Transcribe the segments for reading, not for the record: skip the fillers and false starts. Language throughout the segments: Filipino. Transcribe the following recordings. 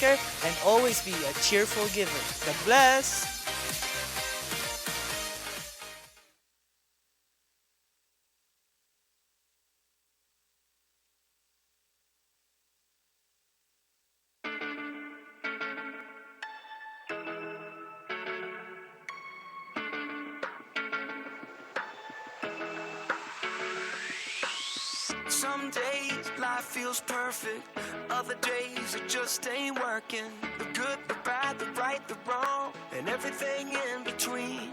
taker, and always be a cheerful giver. God bless! Some days life feels perfect, other days it just ain't working. The good, the bad, the right, the wrong, and everything in between.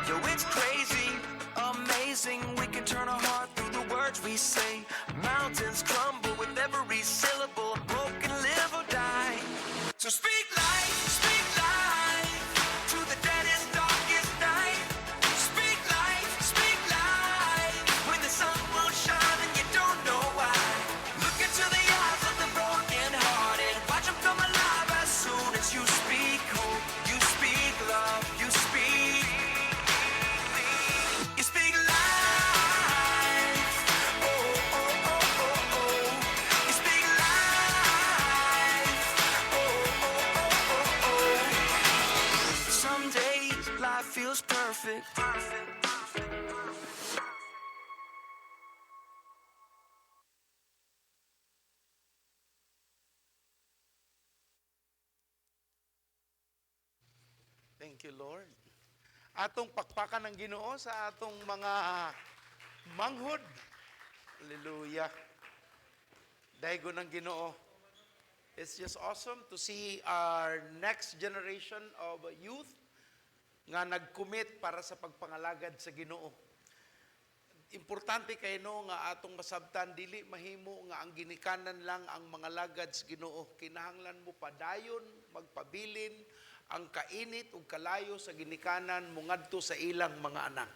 Yo, it's crazy, amazing. We can turn our heart through the words we say. Mountains crumble with every syllable. A broken live or die. So speak life to the deadest, darkest night. Speak life, when the sun won't shine and you don't know why. Look into the eyes of the broken hearted. Watch them come alive as soon as you speak hope. You speak love, you speak. You speak life. Oh, oh, oh, oh, oh. You speak life. Oh, oh, oh, oh, oh. Some days life feels perfect. Thank you, Lord. Atong pakpakan ng Ginoo sa atong mga manghod. Hallelujah. Daigo ng Ginoo. It's just awesome to see our next generation of youth nga nag-commit para sa pagpangalagad sa Ginoo. Importante kay no nga atong masabtan dili mahimo nga ang ginikanan lang ang mga lagad sa Ginoo. Kinahanglan mo padayon, magpabilin ang kainit ug kalayo sa ginikanan mo ngadto sa ilang mga anak.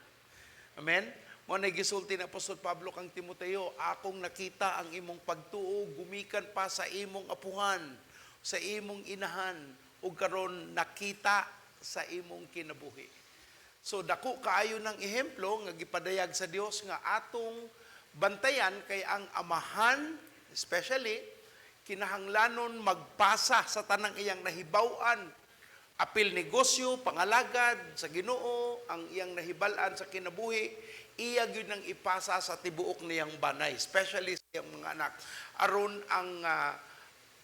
Amen. Mo na gisulti ni Apostol Pablo kang Timoteo, akong nakita ang imong pagtuo gumikan pa sa imong apuhan, sa imong inahan ug karon nakita sa imong kinabuhi. So dako kaayo ng ehemplo nga gipadayag sa Dios nga atong bantayan kay ang amahan especially kinahanglanon magpasa sa tanang iyang nahibaw-an apil negosyo, pangalagad sa Ginoo, ang iyang nahibal-an sa kinabuhi, iya gyud nang ipasa sa tibuok niyang banay, especially sa iyang mga anak. Aron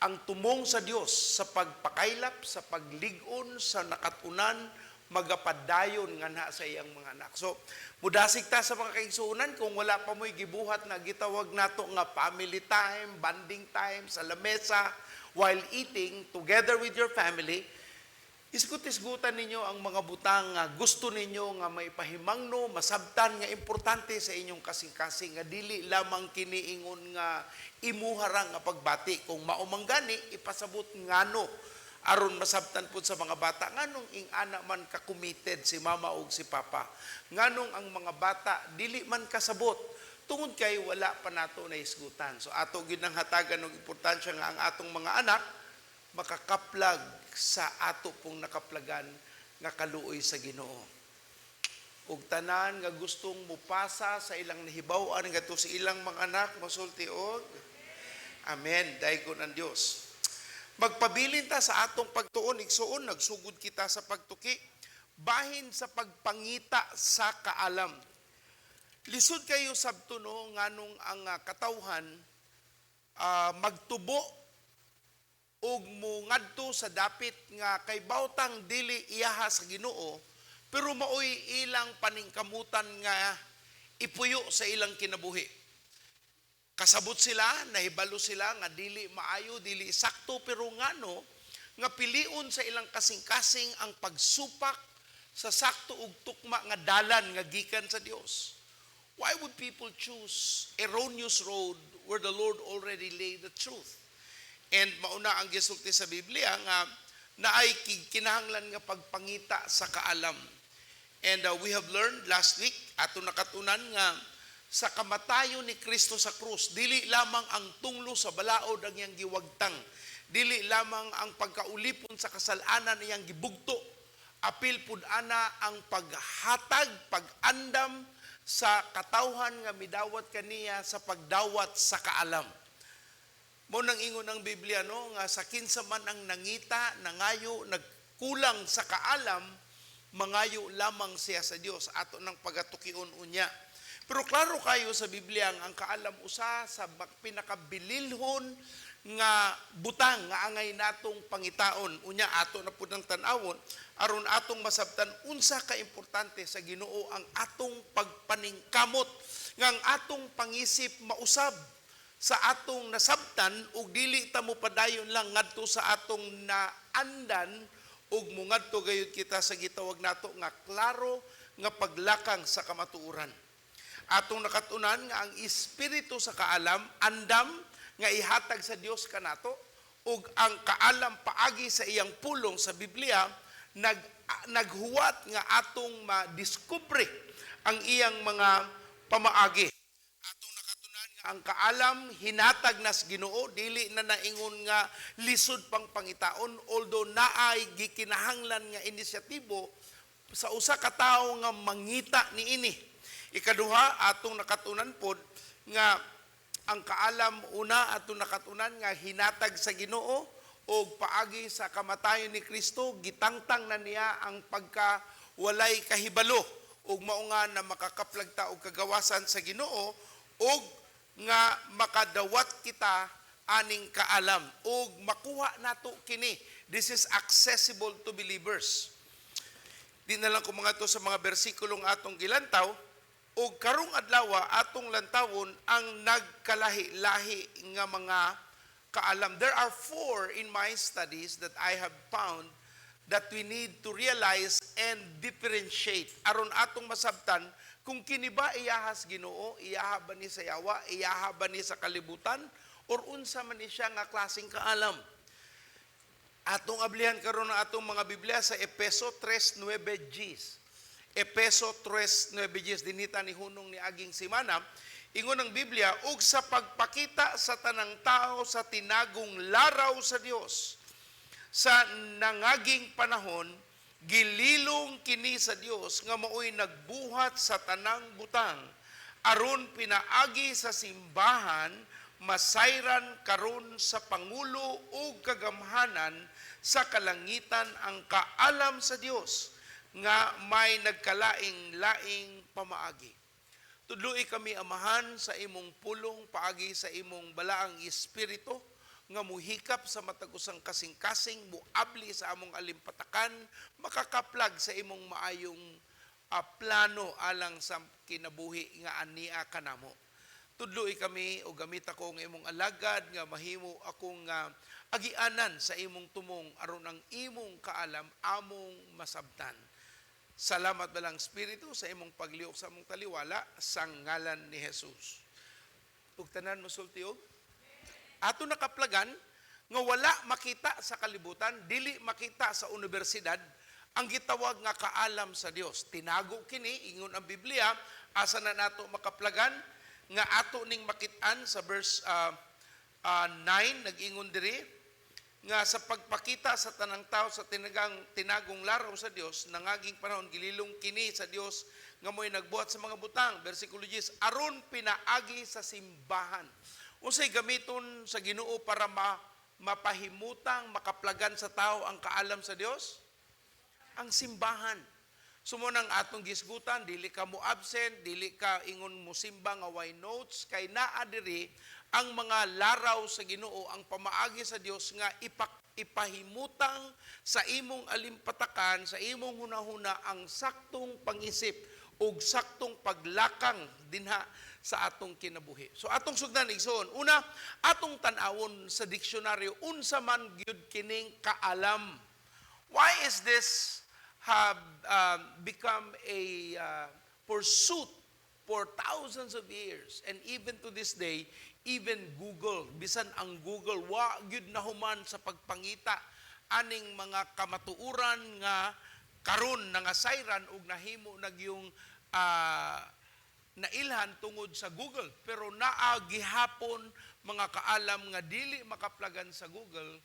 ang tumong sa Dios sa pagpakaylap, sa paglig-on, sa nakatunan, magapadayon nga na sa iyang mga anak. So, mudasig ta sa mga kaigsuunan kung wala pa mo'y gibuhat na gitawag nato nga family time, bonding time, sa lamesa, while eating together with your family. Isgut-isgutan ninyo ang mga butang nga gusto ninyo nga may pahimangno, masabtan nga importante sa inyong kasing-kasing nga dili lamang kiniingon nga imuharang nga pagbati. Kung maumanggani, ipasabot ngano aron masabtan po sa mga bata. Nganong ing ana man ka-committed si mama o si papa. Nganong ang mga bata dili man kasabot. Tungod kay wala pa nato na isgutan. So ato gyud nang hatagan og importansya nga ang atong mga anak makakaplag sa ato pong nakaplagan nga kaluoy sa Ginoo. Ug tanan nga gustong mupasa sa ilang nahibaw-an ngadto sa ilang mga anak masulti og amen daygon ang Dios. Magpabilin ta sa atong pagtuon igsuon nagsugod kita sa pagtuki bahin sa pagpangita sa kaalam. Lisod kayo sabto no nganong ang katawhan magtubo ug mo ngadto sa dapit nga kay bawtang dili iyaha sa Ginoo pero maoy ilang paningkamutan nga ipuyo sa ilang kinabuhi. Kasabot sila, nahibalo sila nga dili maayo, dili sakto pero ngano nga piliun sa ilang kasing-kasing ang pagsupak sa sakto ug tukma nga dalan nga gikan sa Dios. Why would people choose erroneous road where the Lord already laid the truth? And mauna ang gisulti sa Biblia nga naay kinahanglan nga pagpangita sa kaalam. And we have learned last week ato nakatunan nga sa kamatayon ni Kristo sa krus, dili lamang ang tunglo sa balaod ang iyang giwagtang, dili lamang ang pagkaulipon sa kasalanan iyang gibugto, apil pud ana ang paghatag, pag-andam sa katawhan nga midawat kaniya sa pagdawat sa kaalam. Mo nang ingon ang Biblia no nga sa kinsa man ang nangita, nangayo, nagkulang sa kaalam, mangayo lamang siya sa Dios ato nang pagatukion unya. Pero klaro kayo sa Biblia ang kaalam usa sa pinakabililhon nga butang nga angay natong pangitaon. Unya ato na pud ang tan-awon aron atong masabtan unsa ka importante sa Ginoo ang atong pagpaningkamot nga ang atong pangisip mausab sa atong nasabtan ug dili ta mo padayon lang ngadto sa atong naandan ug mungadto gayud kita sa gitawag nato nga klaro nga paglakang sa kamatuoran. Atong nakatunan nga ang espiritu sa kaalam andam nga ihatag sa Dios kanato ug ang kaalam paagi sa iyang pulong sa Biblia naghuwat nga atong madiskubre ang iyang mga pamaagi. Atong nakatunan nga ang kaalam hinatag nas Ginoo dili na naingon nga lisod pang pangitaon although naay gikinahanglan nga inisyatibo sa usa ka tawo nga mangita niini. Ikaduha atong nakatunan pod nga ang kaalam una atong nakatunan nga hinatag sa Ginoo o paagi sa kamatayon ni Kristo gitangtang na niya ang pagkawalay kahibalo ug mao nga na makakaplag ta og kagawasan sa Ginoo ug nga makadawat kita aning kaalam ug makuha nato kini. This is accessible to believers. Di na lang ko mga to sa mga bersikulong atong gilantaw ug karong adlaw atong lantawon ang nagkalahi-lahi nga mga kaalam. There are 4 in my studies that I have found that we need to realize and differentiate aron atong masabtan kung kini ba iyahas Ginoo, iyaha ba ni sa yawa, iyaha ba ni sa kalibutan or unsa man ni siya nga klaseng kaalam. Atong ablihan karon ang atong mga Biblia sa Efeso 3:9 Efeso 3:9 dinita ni hunong ni aging simana ingon ang Biblia ug sa pagpakita sa tanang tao sa tinagong laraw sa Dios sa nangaging panahon gililong kini sa Dios nga maoy nagbuhat sa tanang butang aron pinaagi sa simbahan masayran karon sa pangulo ug kagamhanan sa kalangitan ang kaalam sa Dios nga may nagkalaing-laing pamaagi. Tudloy kami amahan sa imong pulong paagi sa imong balaang espiritu nga muhikap sa matag-usang kasing-kasing muabli sa among alimpatakan makakaplag sa imong maayong plano alang sa kinabuhi nga ania kanamo. Tudloy kami o gamit ako ng imong alagad nga mahimo akong agianan sa imong tumong aron ang imong kaalam among masabtan. Salamat balang Espiritu sa imong pagliok sa among taliwala sa ngalan ni Jesus. Ug tanan mosultiog. Ato nakaplagan nga wala makita sa kalibutan, dili makita sa universidad ang gitawag nga kaalam sa Dios. Tinago kini ingon ang Biblia asa na nato makaplagan nga ato ning makit-an sa verse 9 nag-ingon diri nga sa pagpakita sa tanang tao sa tinagong laraw sa Dios nangaging panahon gililong kini sa Dios nga mo'y nagbuhat sa mga butang. Versikulo 10 aron pinaagi sa simbahan. Unsay gamiton sa Ginoo para mapahimutang makaplagan sa tao ang kaalam sa Dios? Ang simbahan. Sumunang atong gisgutan, dili ka mo absent, dili ka ingon mo simba nga way notes, kay naa diri ang mga laraw sa Ginoo, ang pamaagi sa Dios nga ipahimutang sa imong alimpatakan, sa imong hunahuna ang saktong pangisip ug saktong paglakang dinha sa atong kinabuhi. So atong sugdan igsoon, una atong tan-awon sa diksyonaryo unsa man gyud kining kaalam. Why is this have become a pursuit for thousands of years and even to this day, even Google, bisan ang Google wa gyud nahuman sa pagpangita aning mga kamatuuran nga karon nangasayran ug nahimo nagyong nailhan tungod sa Google, pero naa gihapon mga kaalam nga dili makaplagan sa Google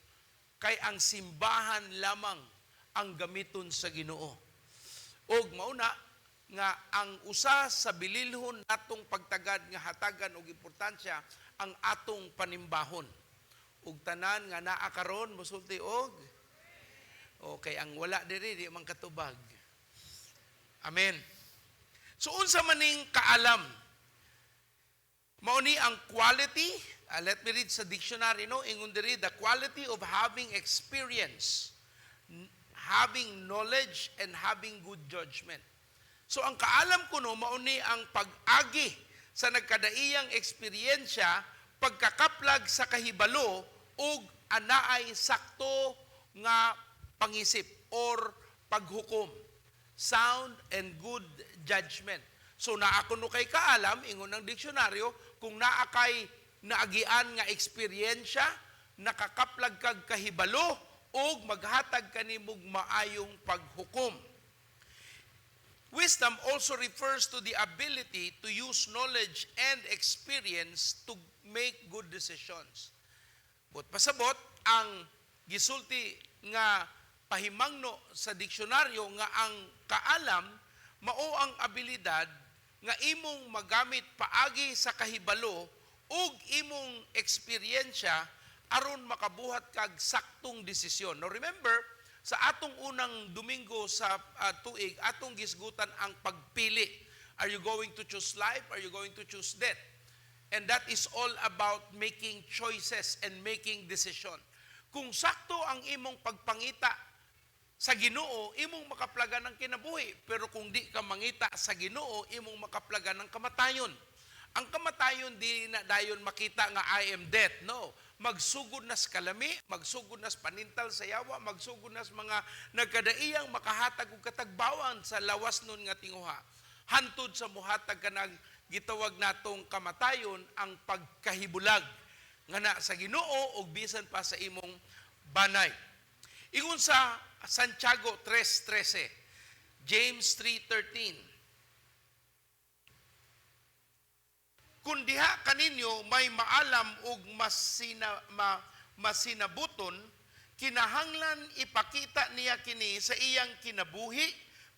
kay ang simbahan lamang ang gamiton sa Ginoo. Og mauna nga ang usa sa bililhon natong pagtagad nga hatagan og importansya ang atong panimbahon. ug tanan nga naa karon mosulti og okay, ang wala diri di man katubag. Amen. So unsa maning kaalam? Mao ni ang quality, let me read sa dictionary, no, ingon diri, the quality of having experience, having knowledge, and having good judgment. So ang kaalam ko no, mao ni ang pag-agi sa nagkadaiyang eksperyensya, pagkakaplag sa kahibalo ug anaay sakto nga pangisip or paghukom. Sound and good judgment. So naa kuno kay kaalam, ingon ng diksyonaryo, kung naa kay naagian nga eksperyensya, nakakaplag kag kahibalo ug maghatag kanimog maayong paghukom. Wisdom also refers to the ability to use knowledge and experience to make good decisions. But pasabot, ang gisulti nga pahimangno sa diksyonaryo nga ang kaalam mao ang abilidad nga imong magamit paagi sa kahibalo ug imong eksperyensya aron makabuhat kag saktong desisyon. Now remember, sa atong unang Domingo sa tuig, atong gisgutan ang pagpili. Are you going to choose life? Are you going to choose death? And that is all about making choices and making decision. Kung sakto ang imong pagpangita sa Ginoo, imong makaplagan ng kinabuhi. Pero kung di ka mangita sa Ginoo, imong makaplagan ng kamatayon. Ang kamatayon di na dayon makita nga I am dead. No. Magsugod nas kalami, magsugod nas panintal sa yawa, magsugod nas mga nagkadaiyang makahatag og katagbawan sa lawas nun nga tinguha. Hantod sa muhatag kanang gitawag natong kamatayon ang pagkahibulag nga na sa Ginoo ug bisan pa sa imong banay. Ingon sa Santiago 3:13, James 3:13. Kung diha kaninyo may maalam ug masinabuton, kinahanglan ipakita niya kini sa iyang kinabuhi,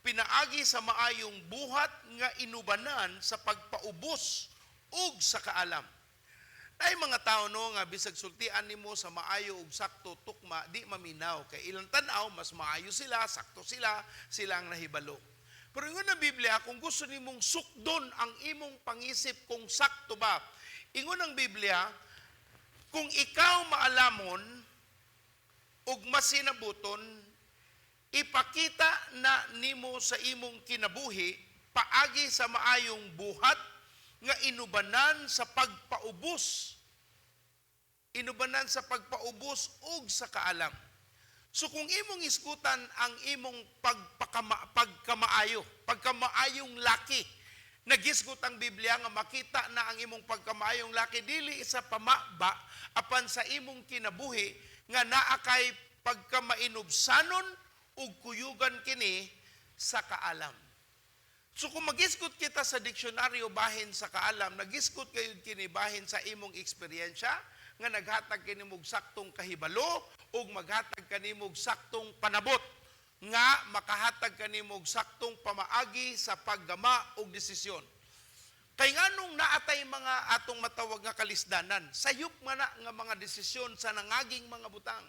pinaagi sa maayong buhat nga inubanan sa pagpaubos ug sa kaalam. Ay mga tao no nga bisag sultian nimo sa maayo ug sakto tukma di maminaw kay ilang tan-aw mas maayo sila, sakto sila ang nahibalo. Pero ingon ang Biblia, kung gusto nimong sukdon ang imong pangisip kung sakto ba, ingon ang Biblia, kung ikaw maalamon ug masinabuton, ipakita na nimo sa imong kinabuhi paagi sa maayong buhat nga inubanan sa pagpaubos. Inubanan sa pagpaubos ug sa kaalam. So kung imong iskutan ang imong pagkamaayong laki, nagisgot ang Biblia nga makita na ang imong pagkamaayong laki dili sa pamaba apan sa imong kinabuhi nga naa kay pagkamainubsanon ug kuyugan kini sa kaalam. So kung magisgot kita sa diksyonaryo bahin sa kaalam, nagisgot kayo kini bahin sa imong eksperyensya, nga naghatag kanimog saktong kahibalo, ug maghatag kanimog saktong panabot, nga makahatag kanimog saktong pamaagi sa paggama ug desisyon. Kay nganong naatay mga atong matawag nga kalisdanan, sayop man na nga mga desisyon sa nangaging mga butang.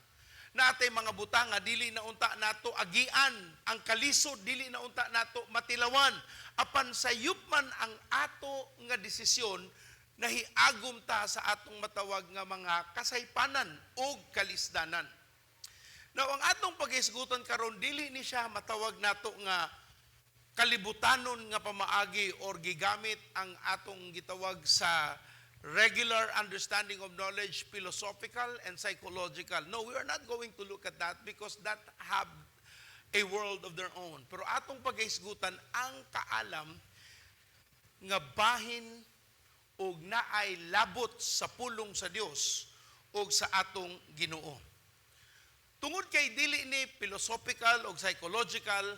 Natay mga butang nga dili na unta nato agian, ang kalisod dili na unta nato matilawan, apan sayop man ang ato nga desisyon nahiagom ta sa atong matawag nga mga kasaypanan o kalisdanan. Now ang atong paghisgutan karon dili ni siya matawag nato nga kalibutanon nga pamaagi or gigamit ang atong gitawag sa regular understanding of knowledge, philosophical and psychological. No, we are not going to look at that because that have a world of their own. Pero atong paghisgutan ang kaalam nga bahin ug naay labot sa pulong sa Dios ug sa atong Ginoo. Tungod kay dili ni philosophical ug psychological,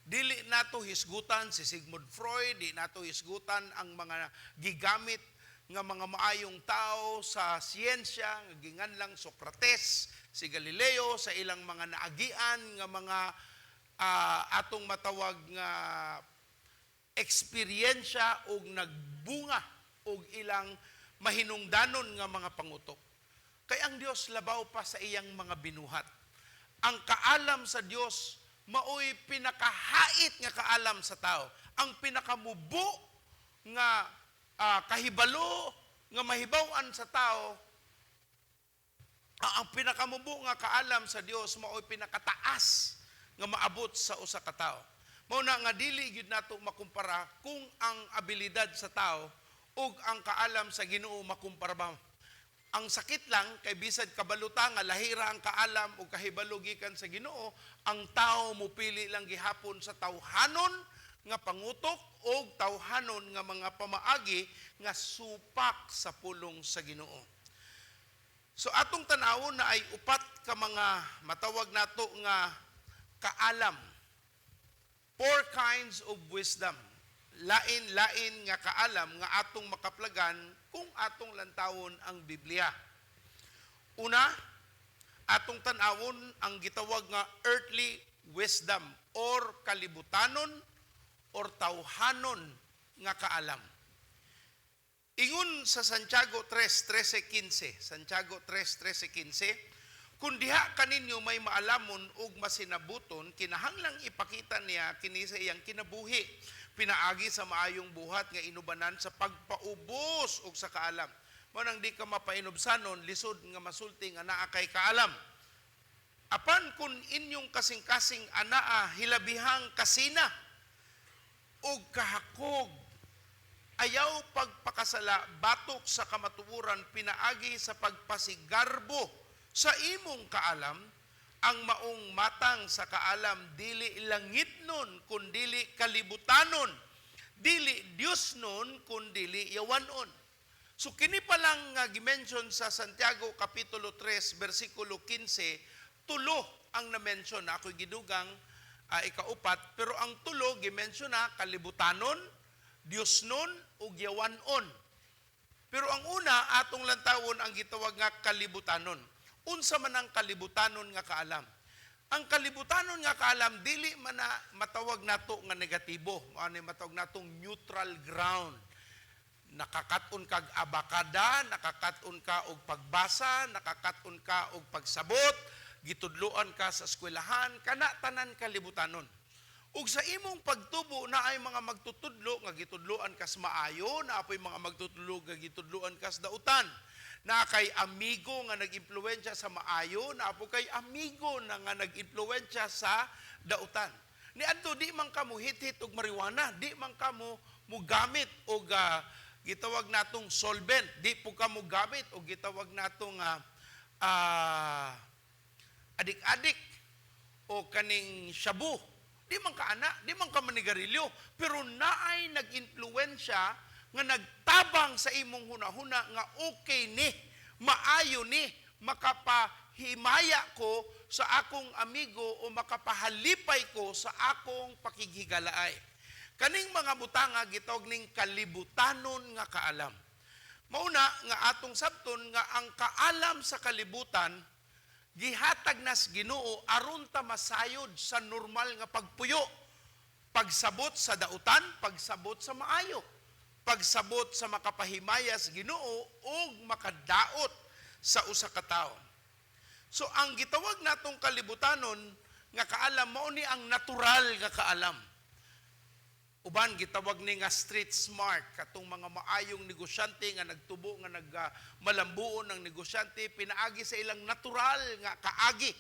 dili nato hisgutan si Sigmund Freud, di nato hisgutan ang mga gigamit nga mga maayong tao sa siyensya, nga ginganlang Socrates, si Galileo, sa ilang mga naagian nga mga atong matawag nga eksperyensya ug nagbunga og ilang mahinungdanon nga mga pangutok. Kay ang Dios labaw pa sa iyang mga binuhat. Ang kaalam sa Dios maoy pinakahait nga kaalam sa tao. Ang pinakamubo nga kahibalo nga mahibaw-an sa tao, ang pinakamubo nga kaalam sa Dios maoy pinakataas nga maabot sa usa ka tawo. Mao na nga dili gyud nato makumpara kung ang abilidad sa tao ug ang kaalam sa Ginoo makumpara ba. Ang sakit lang kay bisad kabaluta nga lahira ang kaalam ug kahibalo gikan sa Ginoo, ang tao mupili lang gihapon sa tawhanon nga pangutok o tawhanon nga mga pamaagi nga supak sa pulong sa Ginoo. So atong tanawon na ay upat ka mga matawag nato nga kaalam. 4 kinds of wisdom. Lain-lain nga kaalam nga atong makaplagan kung atong lantawon ang Biblia. Una, atong tanawon ang gitawag nga earthly wisdom or kalibutanon or tawhanon nga kaalam. Ingon sa Santiago 3:13-15, Santiago 3:13-15, kung diha kaninyo may maalamon ug masinabuton, kinahanglang ipakita niya kini sa iyang kinabuhi, pinaagi sa maayong buhat nga inubanan sa pagpaubos ug sa kaalam. Mao nang di ka mapainubsanon, lisod nga masulti nga naa kay kaalam. Apan kung inyong kasing-kasing anaa hilabihang kasina ug kahakog, ayaw pagpakasala batok sa kamatuoran, pinaagi sa pagpasigarbo sa imong kaalam, ang maong matang sa kaalam dili langit nun kundili kalibutanon, dili Dios nun kundili yawanon. So kini pa lang nga gimension sa Santiago kapitulo 3 bersikulo 15, tulo ang na-mention. Ako'y gidugang ikaupat, pero ang tulo gimension na kalibutanon, Dios nun ug yawanon. Pero ang una atong lantawon ang gitawag nga kalibutanon. Unsa man ang kalibutanon nga kaalam? Ang kalibutanon nga kaalam dili man na matawag nato nga negatibo, ano matawag natong neutral ground. Nakakaton kag abakada, nakakaton ka og pagbasa, nakakaton ka og pagsabot, gitudloan ka sa eskwelahan, kana tanan kalibutanon. Ug sa imong pagtubo na ay mga magtutudlo nga gitudloan kas maayo, na apoy mga magtutudlo nga gitudloan kas dautan. Na kay amigo nga nag-impluwensya sa maayo, na apo kay amigo na nga nag-impluwensya sa dautan. Ni adto di man kamo hit-hit og marijuana, di man kamo mugamit og gitawag natong solvent, di po kamo gamit og gitawag natong adik-adik o kaning shabu. Di man ka ana, di man ka manigarilyo, pero naay nag-impluwensya nga nagtabang sa imong hunahuna nga okay ni, maayo ni, makapahimaya ko sa akong amigo o makapahalipay ko sa akong pakighigalaay. Kaning mga butanga gitawag ning kalibutanon nga kaalam. Mauna nga atong sabton nga ang kaalam sa kalibutan gihatag nas Ginoo aron ta masayod sa normal nga pagpuyo, pagsabot sa dautan, pagsabot sa maayo, pagsabot sa makapahimayas Ginoo ug makadaot sa usa ka tawo. So ang gitawag natong kalibutanon nga kaalam mao ni ang natural nga kaalam. Uban gitawag ni nga street smart, katong mga maayong negosyante nga nagtubo nga nagmalambuon ng negosyante, pinaagi sa ilang natural nga kaagi.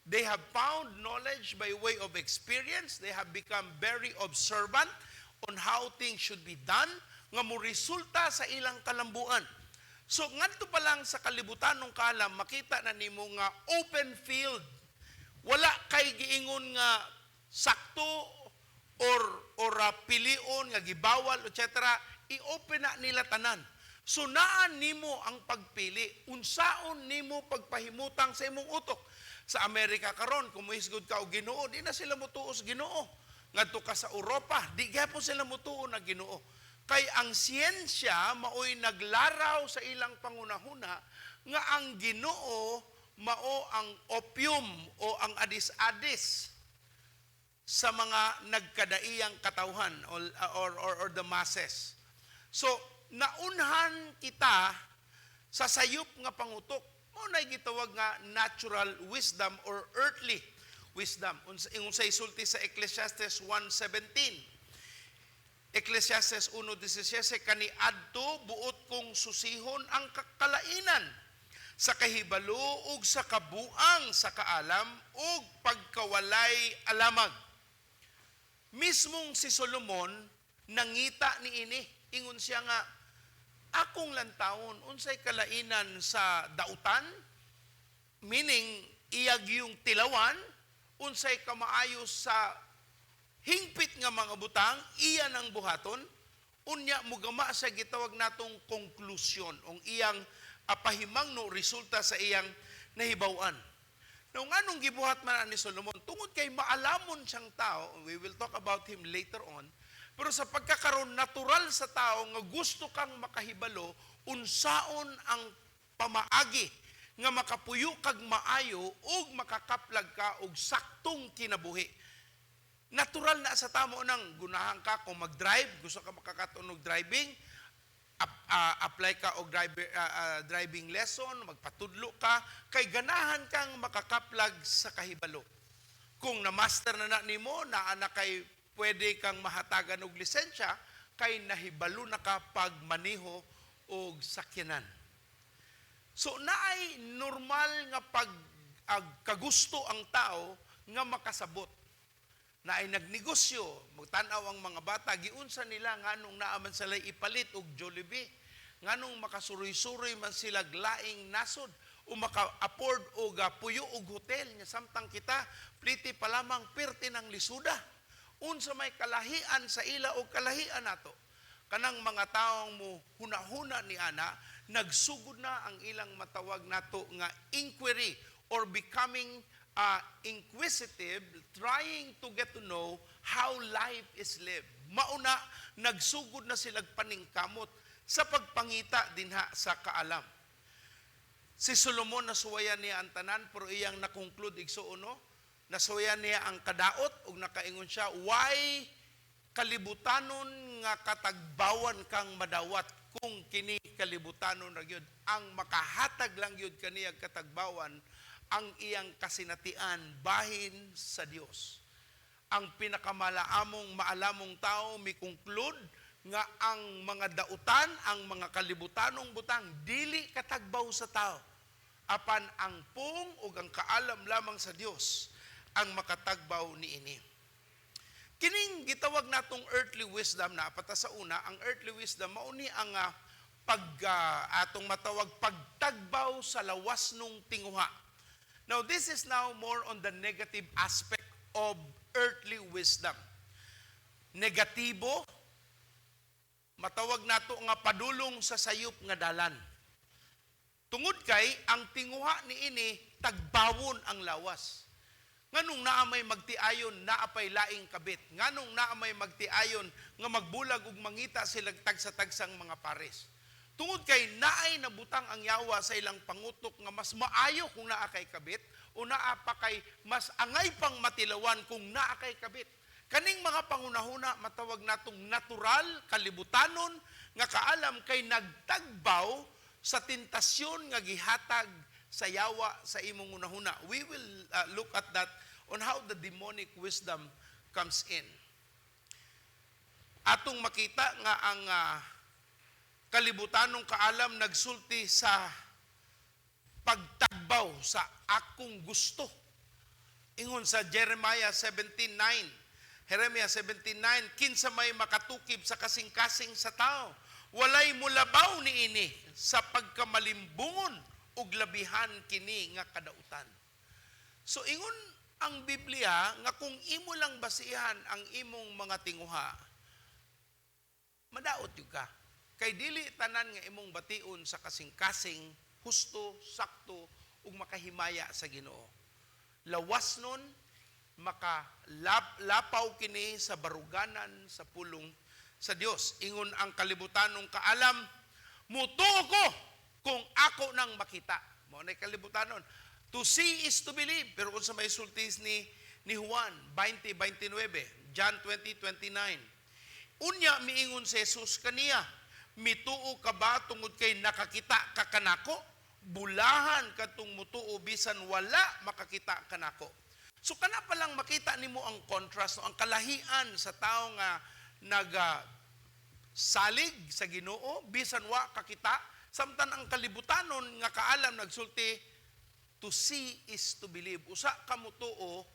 They have found knowledge by way of experience. They have become very observant on how things should be done, nga mo resulta sa ilang kalambuan. So ngadto pa lang sa kalibutanong kaalam, makita na nimo nga open field. Wala kay giingon nga sakto or pilion nga gibawal etc. I-open na nila tanan. So naan nimo ang pagpili, unsaon nimo pagpahimutang sa imong utok. Sa Amerika karon kung mohisgod ka og Ginoo, di na sila motuos Ginoo. Ngadto ka sa Europa, di gyapon sila motuo na Ginoo. Kay ang siyensya maoy naglaraw sa ilang pangunahuna nga ang Ginoo mao ang opium o ang adis-adis sa mga nagkadaiyang katawhan or the masses. So naunhan kita sa sayop nga pangutok. Mao nay gitawag nga natural wisdom or earthly wisdom. Ingon sa isulti sa Ecclesiastes 1:17. Ecclesiastes 1:17, kani adto buot kong susihon ang kalainan sa kahibalo ug sa kabuang sa kaalam ug pagkawalay alamag. Mismong si Solomon nangita niini, ingon siya nga, akong lantawon unsay kalainan sa dautan, meaning iyag yung tilawan, unsay kamaayo sa hingpit nga mga butang, iya ng buhaton, unya mugama sa gitawag natong konklusyon, ang iyang apahimang no resulta sa iyang nahibawan. Nung anong gibuhat man ni Solomon, tungod kay maalamon siyang tao, we will talk about him later on, pero sa pagkakaroon natural sa tao nga gusto kang makahibalo, unsaon ang pamaagi nga makapuyo kag maayo ug makakaplag ka og saktong kinabuhi. Natural na sa tamo nang gunahan ka kung mag-drive, gusto ka makakatunog driving, apply ka og driving lesson, magpatudlo ka, kay ganahan kang makakaplag sa kahibalo. Kung na-master na nimo, naa kay pwede kang mahatagan og lisensya, kay nahibalo na ka pagmaniho og sakyanan. So naay normal nga kagusto ang tao nga makasabot. Na ay nagnegosyo, magtanaw ang mga bata, giunsa nila nganong naaman sila ipalit og Jollibee, nganong makasuroy-suroy man sila laing nasod, o maka-afford og puyo og hotel, nya samtang kita, pliti pa lamang pirti ng lisuda. Unsa may kalahian sa ila o kalahian nato. Kanang mga taong mo huna-huna ni ana, nagsugod na ang ilang matawag nato nga inquiry or becoming inquisitive, trying to get to know how life is lived. Mauna, nagsugod na silang paningkamot sa pagpangita dinha sa kaalam. Si Solomon nasuwayan niya ang tanan, pero iyang nakonclude igsuon, no? Nasuwayan niya ang kadaot ug nakaingon siya, why kalibutanon nga katagbawan kang madawat kung kini kalibutanon ra gyud ang makahatag lang gyud kaniyang katagbawan ang iyang kasinatian bahin sa Dios. Ang pinakamalaamong maalamong tao mi-conclude nga ang mga dautan, ang mga kalibutanong butang dili katagbaw sa tao. Apan ang pung ug ang kaalam lamang sa Dios ang makatagbaw niini. Kining gitawag natong earthly wisdom na apata sa una, ang earthly wisdom mao ni ang atong matawag pagtagbaw sa lawas nung tinguha. Now, this is now more on the negative aspect of earthly wisdom. Negatibo, matawag nato nga padulong sa sayop nga dalan. Tungod kay, ang tinguha niini, tagbawon ang lawas. Nganong naamay magtiayon, naapay laing kabit. Nganong naamay magtiayon, nga magbulag ug mangita silang tagsa-tagsang mga pares. Tungod kay naay nabutang ang yawa sa ilang pangutok nga mas maayo kung naa kay kabit o naa pa kay mas angay pang matilawan kung naa kay kabit. Kaning mga pangunahuna matawag natong natural, kalibutanon nga kaalam kay nagtagbaw sa tentasyon nga gihatag sa yawa sa imong unahuna. We will look at that on how the demonic wisdom comes in. Atong makita nga ang kalibutanong kaalam nagsulti sa pagtagbaw sa akong gusto. Ingon sa Jeremiah 17:9. Jeremiah 17:9, kinsa may makatukib sa kasing-kasing sa tao, walay mulabaw niini sa pagkamalimbungon ug labihan kini nga kadautan. So ingon ang Biblia nga kung imo lang basihan ang imong mga tinguha, madaot yun ka. Kay dili tanan nga imong bation sa kasing-kasing, husto, sakto, ug makahimaya sa Ginoo. Lawas nun, makalapaw kini sa baruganan sa pulong sa Dios. Ingon ang kalibutanong kaalam, mutuo ko kung ako nang makita. Mao nay kalibutanon. To see is to believe. Pero kung sa may sultis ni Juan 20:29, John 20:29. Unya miingon si Jesus kaniya, mituo ka ba tungod kay nakakita ka kanako? bulahan katong mutuo bisan wala makakita kanako. So kana pa lang makita nimo ang contrast, no? Ang kalahian sa tao nga salig sa Ginoo bisan wa kakita, samtang ang kalibutanon nga kaalam nagsulti, to see is to believe. Usa ka mutuo,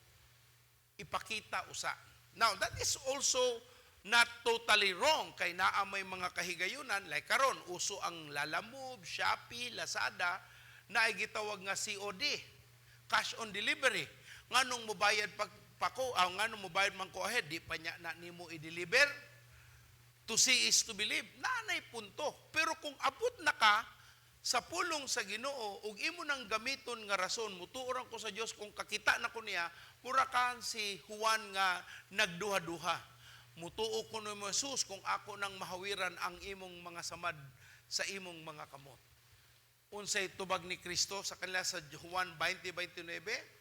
ipakita usa. Now, that is also not totally wrong, kay naa may mga kahigayunan like karon uso ang Lalamove, Shopee, Lazada na ay gitawag nga COD, cash on delivery. Nganong mobayad nganong mobayad man ko ahead, di pa nya na nimo i-deliver. To see is to believe. Nanay punto. Pero kung abot na ka sa pulong sa Ginoo ug imo nang gamiton nga rason, mutuoran ko sa Dios kung kakita na ko niya, mura kan si Juan nga nagduha-duha. Mutuo ko ni Jesus kung ako nang mahawiran ang imong mga samad sa imong mga kamot. Unsay tubag ni Kristo sa kanila sa Juan 20:29,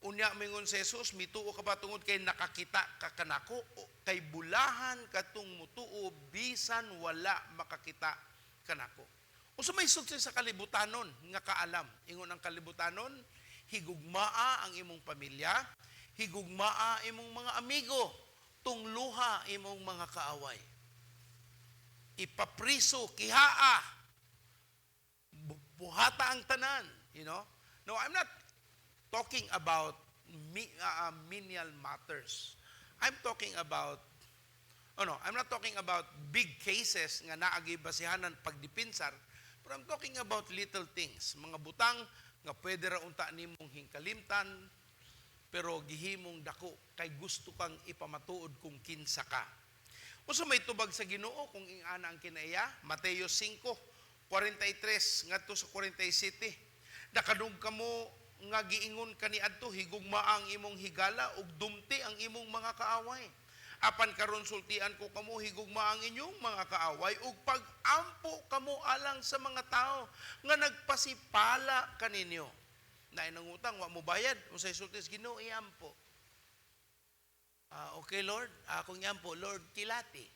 unya mingon si Jesus, mituo ka ba tungod kay nakakita ka kanako, kay bulahan katong mutuo bisan wala makakita kanako. Unsa may sukses sa kalibutanon nga kaalam? Ingon ang kalibutanon, higugmaa ang imong pamilya, higugmaa imong mga amigo, tungluha imong mga kaaway. Ipapriso, kihaa, buhata ang tanan, you know? No, I'm not talking about menial matters. I'm not talking about big cases nga naagi basihanan pagdipinsar, but I'm talking about little things, mga butang nga pwede ra unta nimong hingkalimtan, pero gihimong dako kay gusto kang ipamatuod kung kinsa ka. Usa may tubag sa Ginoo kung ingana ang kinaiya, Mateo 5:43 ngadto sa 47. Nakadung kamo nga giingon kaniadto, higugma ang imong higala ug dumti ang imong mga kaaway. Apan karon sultian ko kamo, higugma ang inyong mga kaaway ug pag-ampo kamo alang sa mga tao nga nagpasipala kaninyo. Naay nangutang wa mo bayad, unsay sulti sa Ginoo, iampo. Okay Lord, akong iampo, Lord kilati.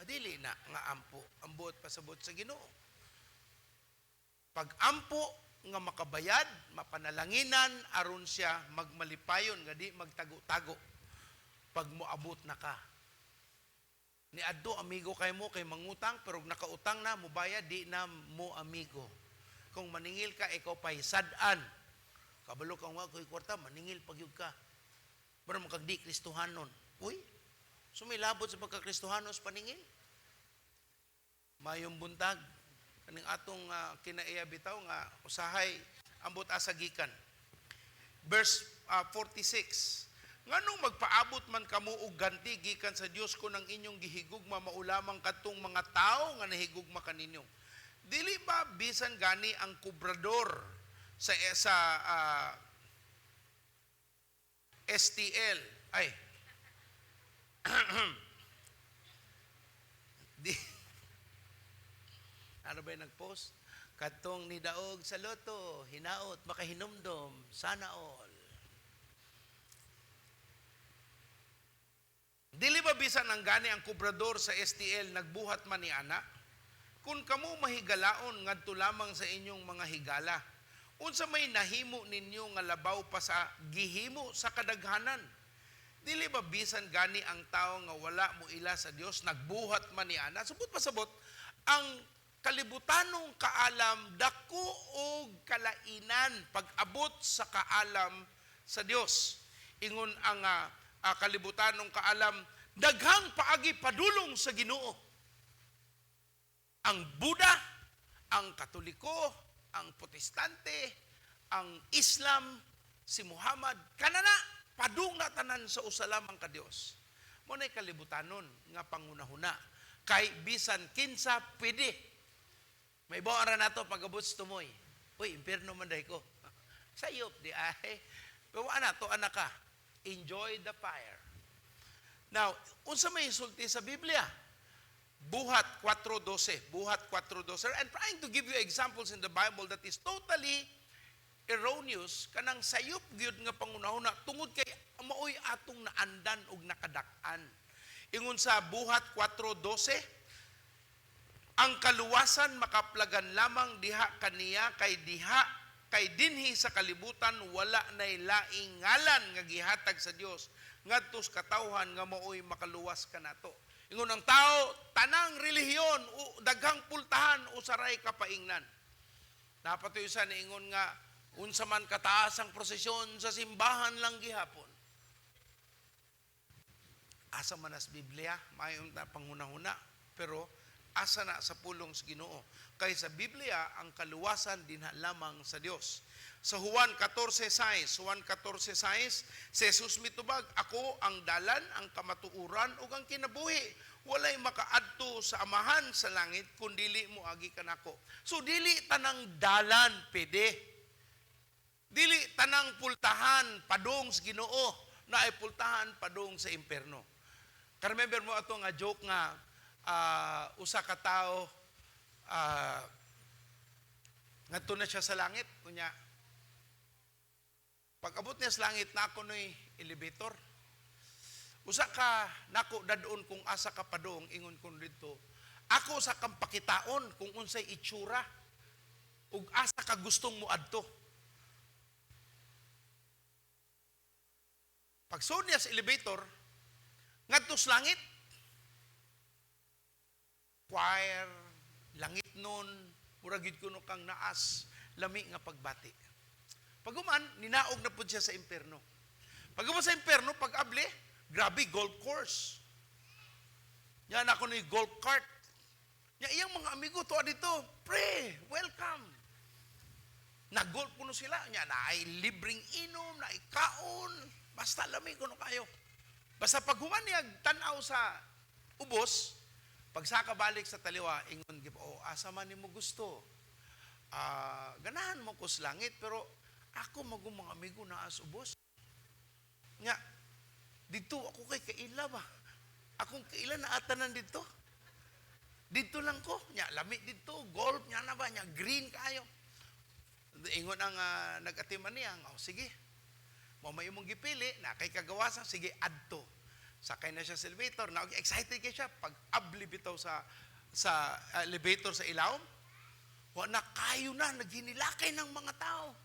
Dili na nga ampo, ambot pasabot sa Ginoo. Pag-ampo nga makabayad, mapanalanginan aron siya magmalipayon nga di magtago-tago pag moabot na ka. Ni adto amigo kay mo kay mangutang, pero nakautang na mobayad, di na mo amigo. Kung maningil ka, ikaw pa'y sad-an. Kabalo kang wa ko'y kwarta, maningil pagyud ka. Pero makagdi Kristohanon. Uy, sumilabot sa pagka-Kristohanos paningil. Mayong buntag kaning atong kinaiya bitaw nga usahay ambot asa gikan. Verse 46. Nganong magpaabot man kamo og ganti gikan sa Dios ko ng inyong gihigugma maulamang kadtong mga tao nga nahigugma kaninyo. Dili ba bisan gani ang kubrador sa STL ay ano ba yung nag-post? Katong nidaog sa loto, hinaot, makahinumdom, sana all. Dili ba bisan ang gani ang kubrador sa STL nagbuhat man ni ana? Kung kamo mahigalaon ngadto lamang sa inyong mga higala, unsa may nahimo ninyo nga labaw pa sa gihimo sa kadaghanan? Dili ba bisan gani ang tao nga wala mo ila sa Dios nagbuhat man ni ana? Subot pasabot ang kalibutanong kaalam dako og kalainan pag-abot sa kaalam sa Dios. Ingon ang kalibutanong kaalam daghang paagi padulong sa Ginoo. Ang Buddha, ang Katoliko, ang Protestante, ang Islam, si Muhammad, kanana padung na tanan sa usa lamang ka Dios. Mo nay kalibutanon nga pangunahuna kay bisan kinsa pwede. May bawa nato pag-abot sa tumoy. Uy, impierno man dahi ko. Sayop di ay. Pero to anak ka. Enjoy the fire. Now, unsa may sulti sa Biblia? Buhat 4:12. Buhat 4:12. I'm trying to give you examples in the Bible that is totally erroneous kanang sayop gyud nga pangunahuna tungod kay maoy atong naandan og nakadak-an. Ingon sa Buhat 4:12, Ang kaluwasan makaplagan lamang diha kaniya kay dinhi sa kalibutan wala nay laing ngalan nga gihatag sa Dios ngadto sa katawhan nga maoy makaluwas kanato. Ingon ang tao, tanang relihiyon, daghang pultahan, usaray kapaingnan. Napatoy sa niingon nga, unsa man kataas ang prosesyon sa simbahan lang gihapon. Asa man as Biblia, mayon na panghuna-huna, pero asa na sa pulong sa Ginoo. Kay sa Biblia, ang kaluwasan dinha lamang sa Dios. Sa Juan 14:6, si Jesus mitubag, ako ang dalan, ang kamatuuran, ug ang kinabuhi. Walay makaadto sa amahan sa langit, kung dili mo agi kanako. So, dili tanang dalan, pede. Dili tanang pultahan, padong sa Ginoo, na ay pultahan, padong sa imperno. Remember mo ato nga joke nga, usa ka tao, ngadto na siya sa langit, kunya, pag-abot niya sa langit, na ako no'y elevator. Usa ka, nako dadon kung asa ka padong, ingon ko dito, ako sa kampakitaon kung unsay itsura, ug asa ka gustong mo adto. Pag-sud niya sa elevator, ngadto sa langit, choir, langit nun, muragid kuno kang naas, lami nga pagbati. Paguman, ninaog na po siya sa imperno. Paguman sa imperno, pag-abli, grabe, golf course. Yan ako ni golf cart. Yan, iyang mga amigo, tuwa dito, pre, welcome. Nag-golf kuno sila. Yan, na ay libreng inom, na ay kaon. Basta lami kuno kayo. Basta paghuman niya, tanaw sa ubos, pagsaka balik sa taliwa, ingon, asa man mo gusto. Ganahan mo ko sa langit, pero ako mga amigo na as ubos. Nga, dito ako kay kaila ba? Akong kaila na atanan dito. Dito lang ko. Nya, lami dito. Golf, nya na ba? Nya, green kayo. Ingon ang nag-atiman niya. Sige. Mamay mong gipili. Na kay kagawasan. Sige, adto. Sakay na siya sa elevator. Na, excited kay siya. Pag-abli bitaw sa elevator sa ilaw. Wala kayo na. Naghinilakay ng mga tao.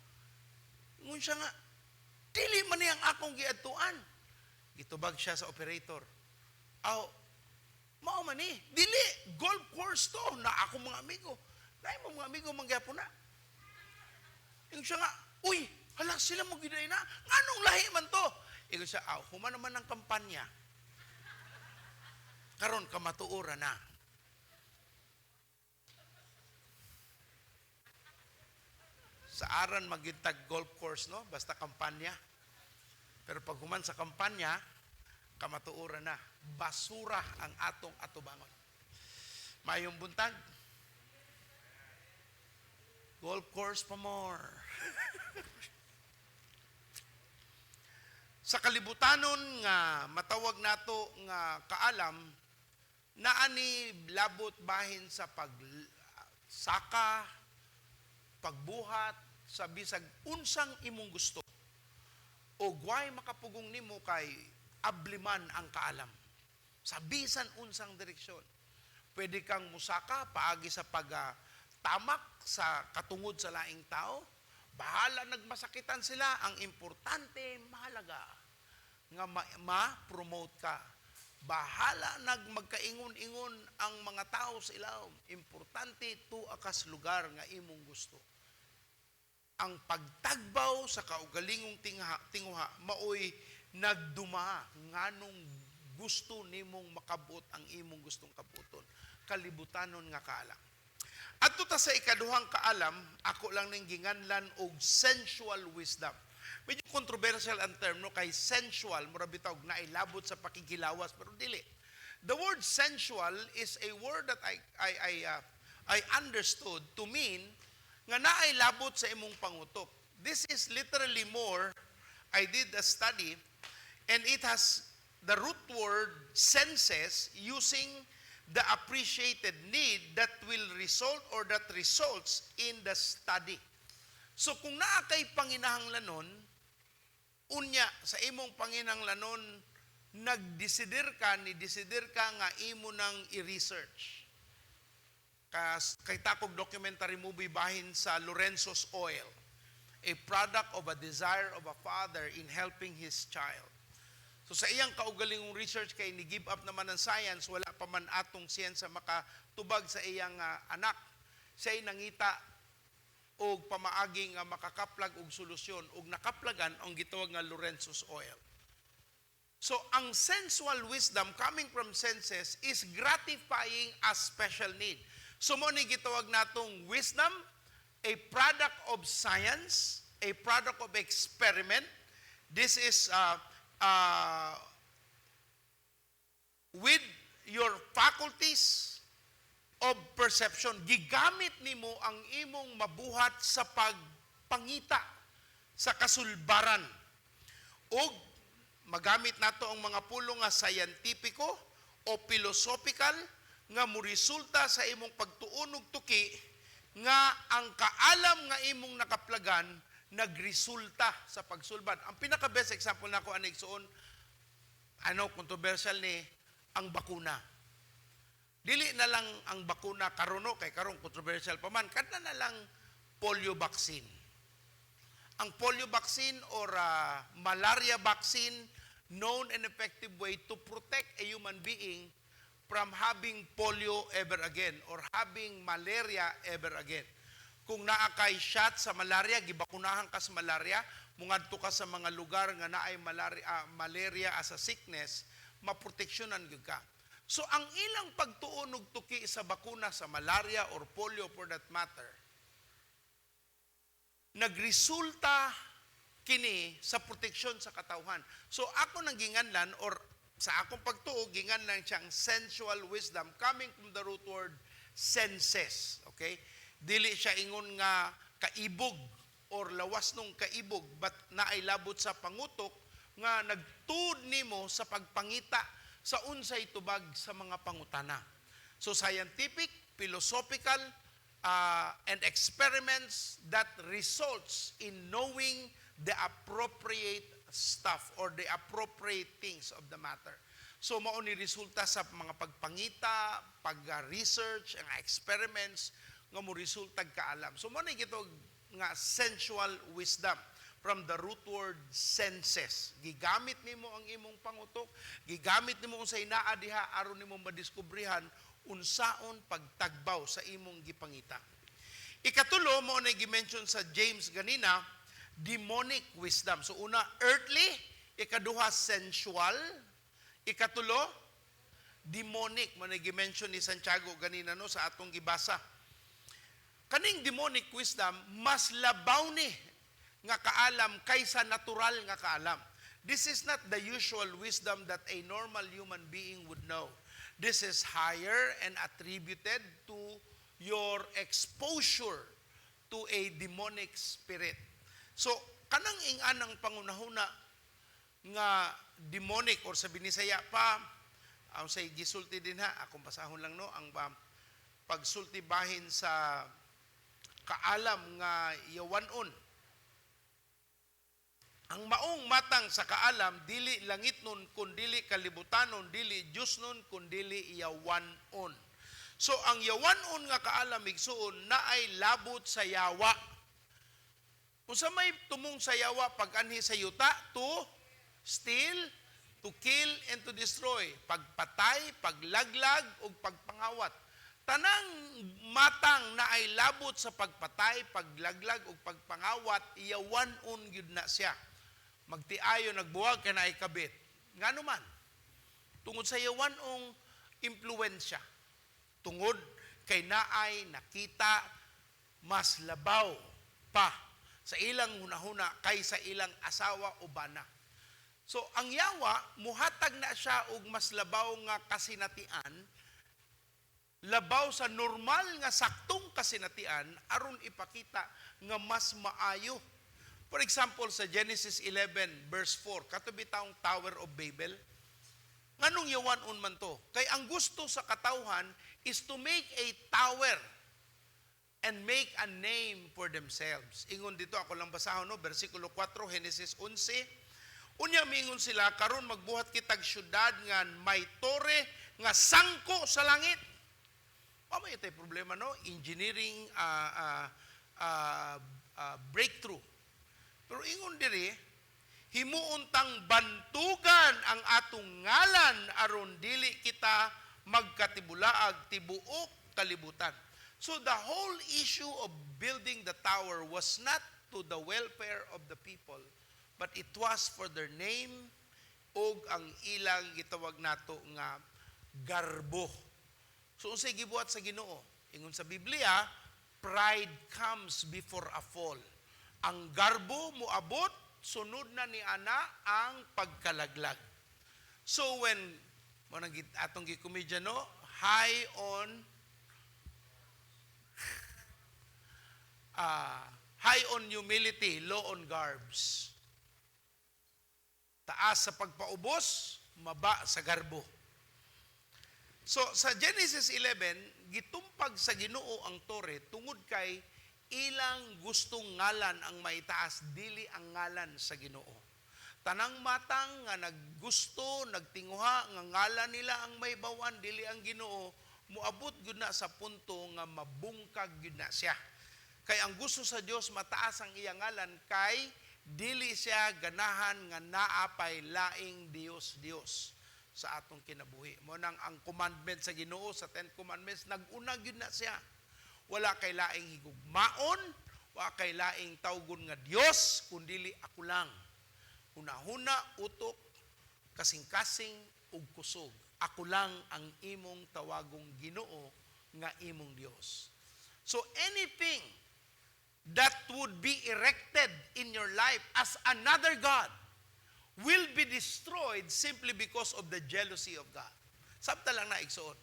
Ngun siya nga, dili man niyang akong giadtuan. Gitubag siya sa operator. Mao man ni, dili, golf course to, na ako mga amigo. Dahil mo mga amigo, mangyapon na. Yung siya nga, uy, hala sila mo giday na, nganong lahi man to? Iko siya, human naman ng kampanya. Karon kamatuura na. Sa aran magintag golf course, no? Basta kampanya. Pero pag human sa kampanya, kamatuura na. Basura ang atong atubangon. Mayong buntag. Golf course pa more. Sa kalibutanon nga matawag nato nga kaalam, naani labot bahin sa pagsaka, pagbuhat, sa bisag unsang imong gusto o guay makapugong nimo kay abliman ang kaalam sa bisan unsang direksyon. Pwede kang musaka paagi sa pagtamak sa katungod sa laing tao. Bahala nagmasakitan sila, ang importante mahalaga nga ma-promote ka. Bahala magkaingon-ingon ang mga tao sa ilaw. Importante tuwa ka sa lugar nga imong gusto. Ang pagtagbaw sa kaugalingong tinguha maoy nagduma nganong gusto nimong makabot ang imong gustong kabuton. Kalibutanon nga kaalam. Adto ta sa ikaduhang kaalam, ako lang ning ginganlan og sensual wisdom. Medyo controversial ang term, no? Kay sensual, mura bitawg na ilabot sa pakikilawas, pero dili. The word sensual is a word that I understood to mean nga naay labot sa imong pangutok. This is literally more, I did a study, and it has the root word senses using the appreciated need that will result or that results in the study. So kung naa kay panginahanglanon, unya sa imong panginahanglanon, ni-desider ka nga imo nang i-research. kay takog documentary movie bahin sa Lorenzo's Oil, a product of a desire of a father in helping his child. So sa iyang kaugalingong research kay ni-give up naman ng science, wala pa man atong siyensya makatubag sa iyang anak. Siya'y nangita og pamaaging makakaplag og solusyon og nakaplagan ang gitawag nga Lorenzo's Oil. So ang sensual wisdom coming from senses is gratifying a special need. So mo ni gitawag natong wisdom, a product of science, a product of experiment. This is with your faculties of perception. Gigamit nimo ang imong mabuhat sa pagpangita sa kasulbaran. O magamit nato ang mga pulong nga scientifico o philosophical nga muresulta sa imong pagtuunog tuki nga ang kaalam nga imong nakaplagan nagresulta sa pagsulbad. Ang pinaka-best example nako ani igsoon, controversial ni ang bakuna. Dili na lang ang bakuna karon kay karon controversial pa man, kada na lang polio vaccine. Ang polio vaccine or malaria vaccine, known and effective way to protect a human being from having polio ever again or having malaria ever again. Kung naa kay shot sa malaria, gibakunahan ka sa malaria, mungadto ka sa mga lugar nga naay malaria as a sickness, maproteksyonan gyud ka. So ang ilang pagtuunog tuki sa bakuna sa malaria or polio for that matter, nagresulta kini sa proteksyon sa katawhan. So ako nang ginganlan or sa akong pagtuo, ginganlan siyang sensual wisdom coming from the root word senses. Okay? Dili siya ingon nga kaibog or lawas nung kaibog but naay labot sa pangutok nga nagtud nimo sa pagpangita sa unsay tubag sa mga pangutana. So scientific, philosophical, and experiments that results in knowing the appropriate stuff or the appropriate things of the matter. So mao ni resulta sa mga pagpangita, pag-research, ang experiments nga mo resulta kaalam. So mao ni gitog nga sensual wisdom from the root word senses. Gigamit nimo ang imong pangutok, gigamit nimo unsay naa diha aron nimo madiskubrihan unsaon pagtagbaw sa imong gipangita. Ikatulo mo na gi-mention sa James ganina, demonic wisdom. So una, earthly, ikaduha, sensual, ikatulo, demonic. Mo na gi-mention ni Santiago ganina no sa atong gibasa. Kaning demonic wisdom mas labaw ni nga kaalam kaysa natural nga kaalam. This is not the usual wisdom that a normal human being would know. This is higher and attributed to your exposure to a demonic spirit. So, kanang inganang pangunahuna nga demonic or sa Binisaya pa, say gisulti din ha, akong pasahon lang no, ang pagsulti bahin sa kaalam nga yawanon. Ang maong matang sa kaalam, dili langit nun, kundili kalibutanon, dili Diyos nun, kundili yawanon. So, ang yawanon nga kaalam, igsuon, na ay labot sa yawa. Kung sa may tumong sa yawa, pag-anhi sa yuta, to steal, to kill, and to destroy. Pagpatay, paglaglag, o pagpangawat. Tanang matang na ay labot sa pagpatay, paglaglag, o pagpangawat, yawanon yun na siya. Magtiayo, nagbuwag ka na ay kabit. Nga naman, tungod sa yawanong impluensya, tungod kay naay nakita mas labaw pa sa ilang hunahuna kaysa ilang asawa o bana. So, ang yawa, muhatag na siya og mas labaw nga kasinatian, labaw sa normal nga saktong kasinatian, aron ipakita nga mas maayo. For example, sa Genesis 11 verse 4, katubi taong Tower of Babel, nganong yawanon man to? Kay ang gusto sa katawhan is to make a tower and make a name for themselves. Ingon dito, ako lang basahon, no? Versikulo 4, Genesis 11. Unya mingon sila, karon magbuhat kitag syudad nga may tore nga sangko sa langit. Mamaya tayo problema, no? Engineering breakthrough. Pero ingon diri, himuuntang bantugan ang atong ngalan aron dili kita magkatibulaag tibuok kalibutan. So the whole issue of building the tower was not to the welfare of the people, but it was for their name ug ang ilang gitawag nato nga garbo. So unsay gibuhat sa Ginoo? Ingon sa Biblia, pride comes before a fall. Ang garbo moabot, sunod na ni ana ang pagkalaglag. So when atong gikomedya, no, high on humility, low on garbs. Taas sa pagpaubos, maba sa garbo. So sa Genesis 11, gitumpag sa Ginoo ang tore tungod kay ilang gustong ngalan ang maitaas, dili ang ngalan sa Ginoo. Tanang matang nga naggusto, nagtinguha nga ngalan nila ang maibawan, dili ang Ginoo, muabot gyud na sa punto nga mabungkag gyud na siya. Kay ang gusto sa Dios mataas ang iyang ngalan, kay dili siya ganahan nga naapay laing Dios sa atong kinabuhi. Mo nang ang commandment sa Ginoo sa 10 commandments, nag-una gyud na siya. Wala kay laing higugmaon, wala kay laing tawgon nga Dios, kundili ako lang. Huna-huna, utok, kasing-kasing, ug kusog. Ako lang ang imong tawagong Ginoo nga imong Dios. So anything that would be erected in your life as another God will be destroyed simply because of the jealousy of God. Sabta lang na igsoon.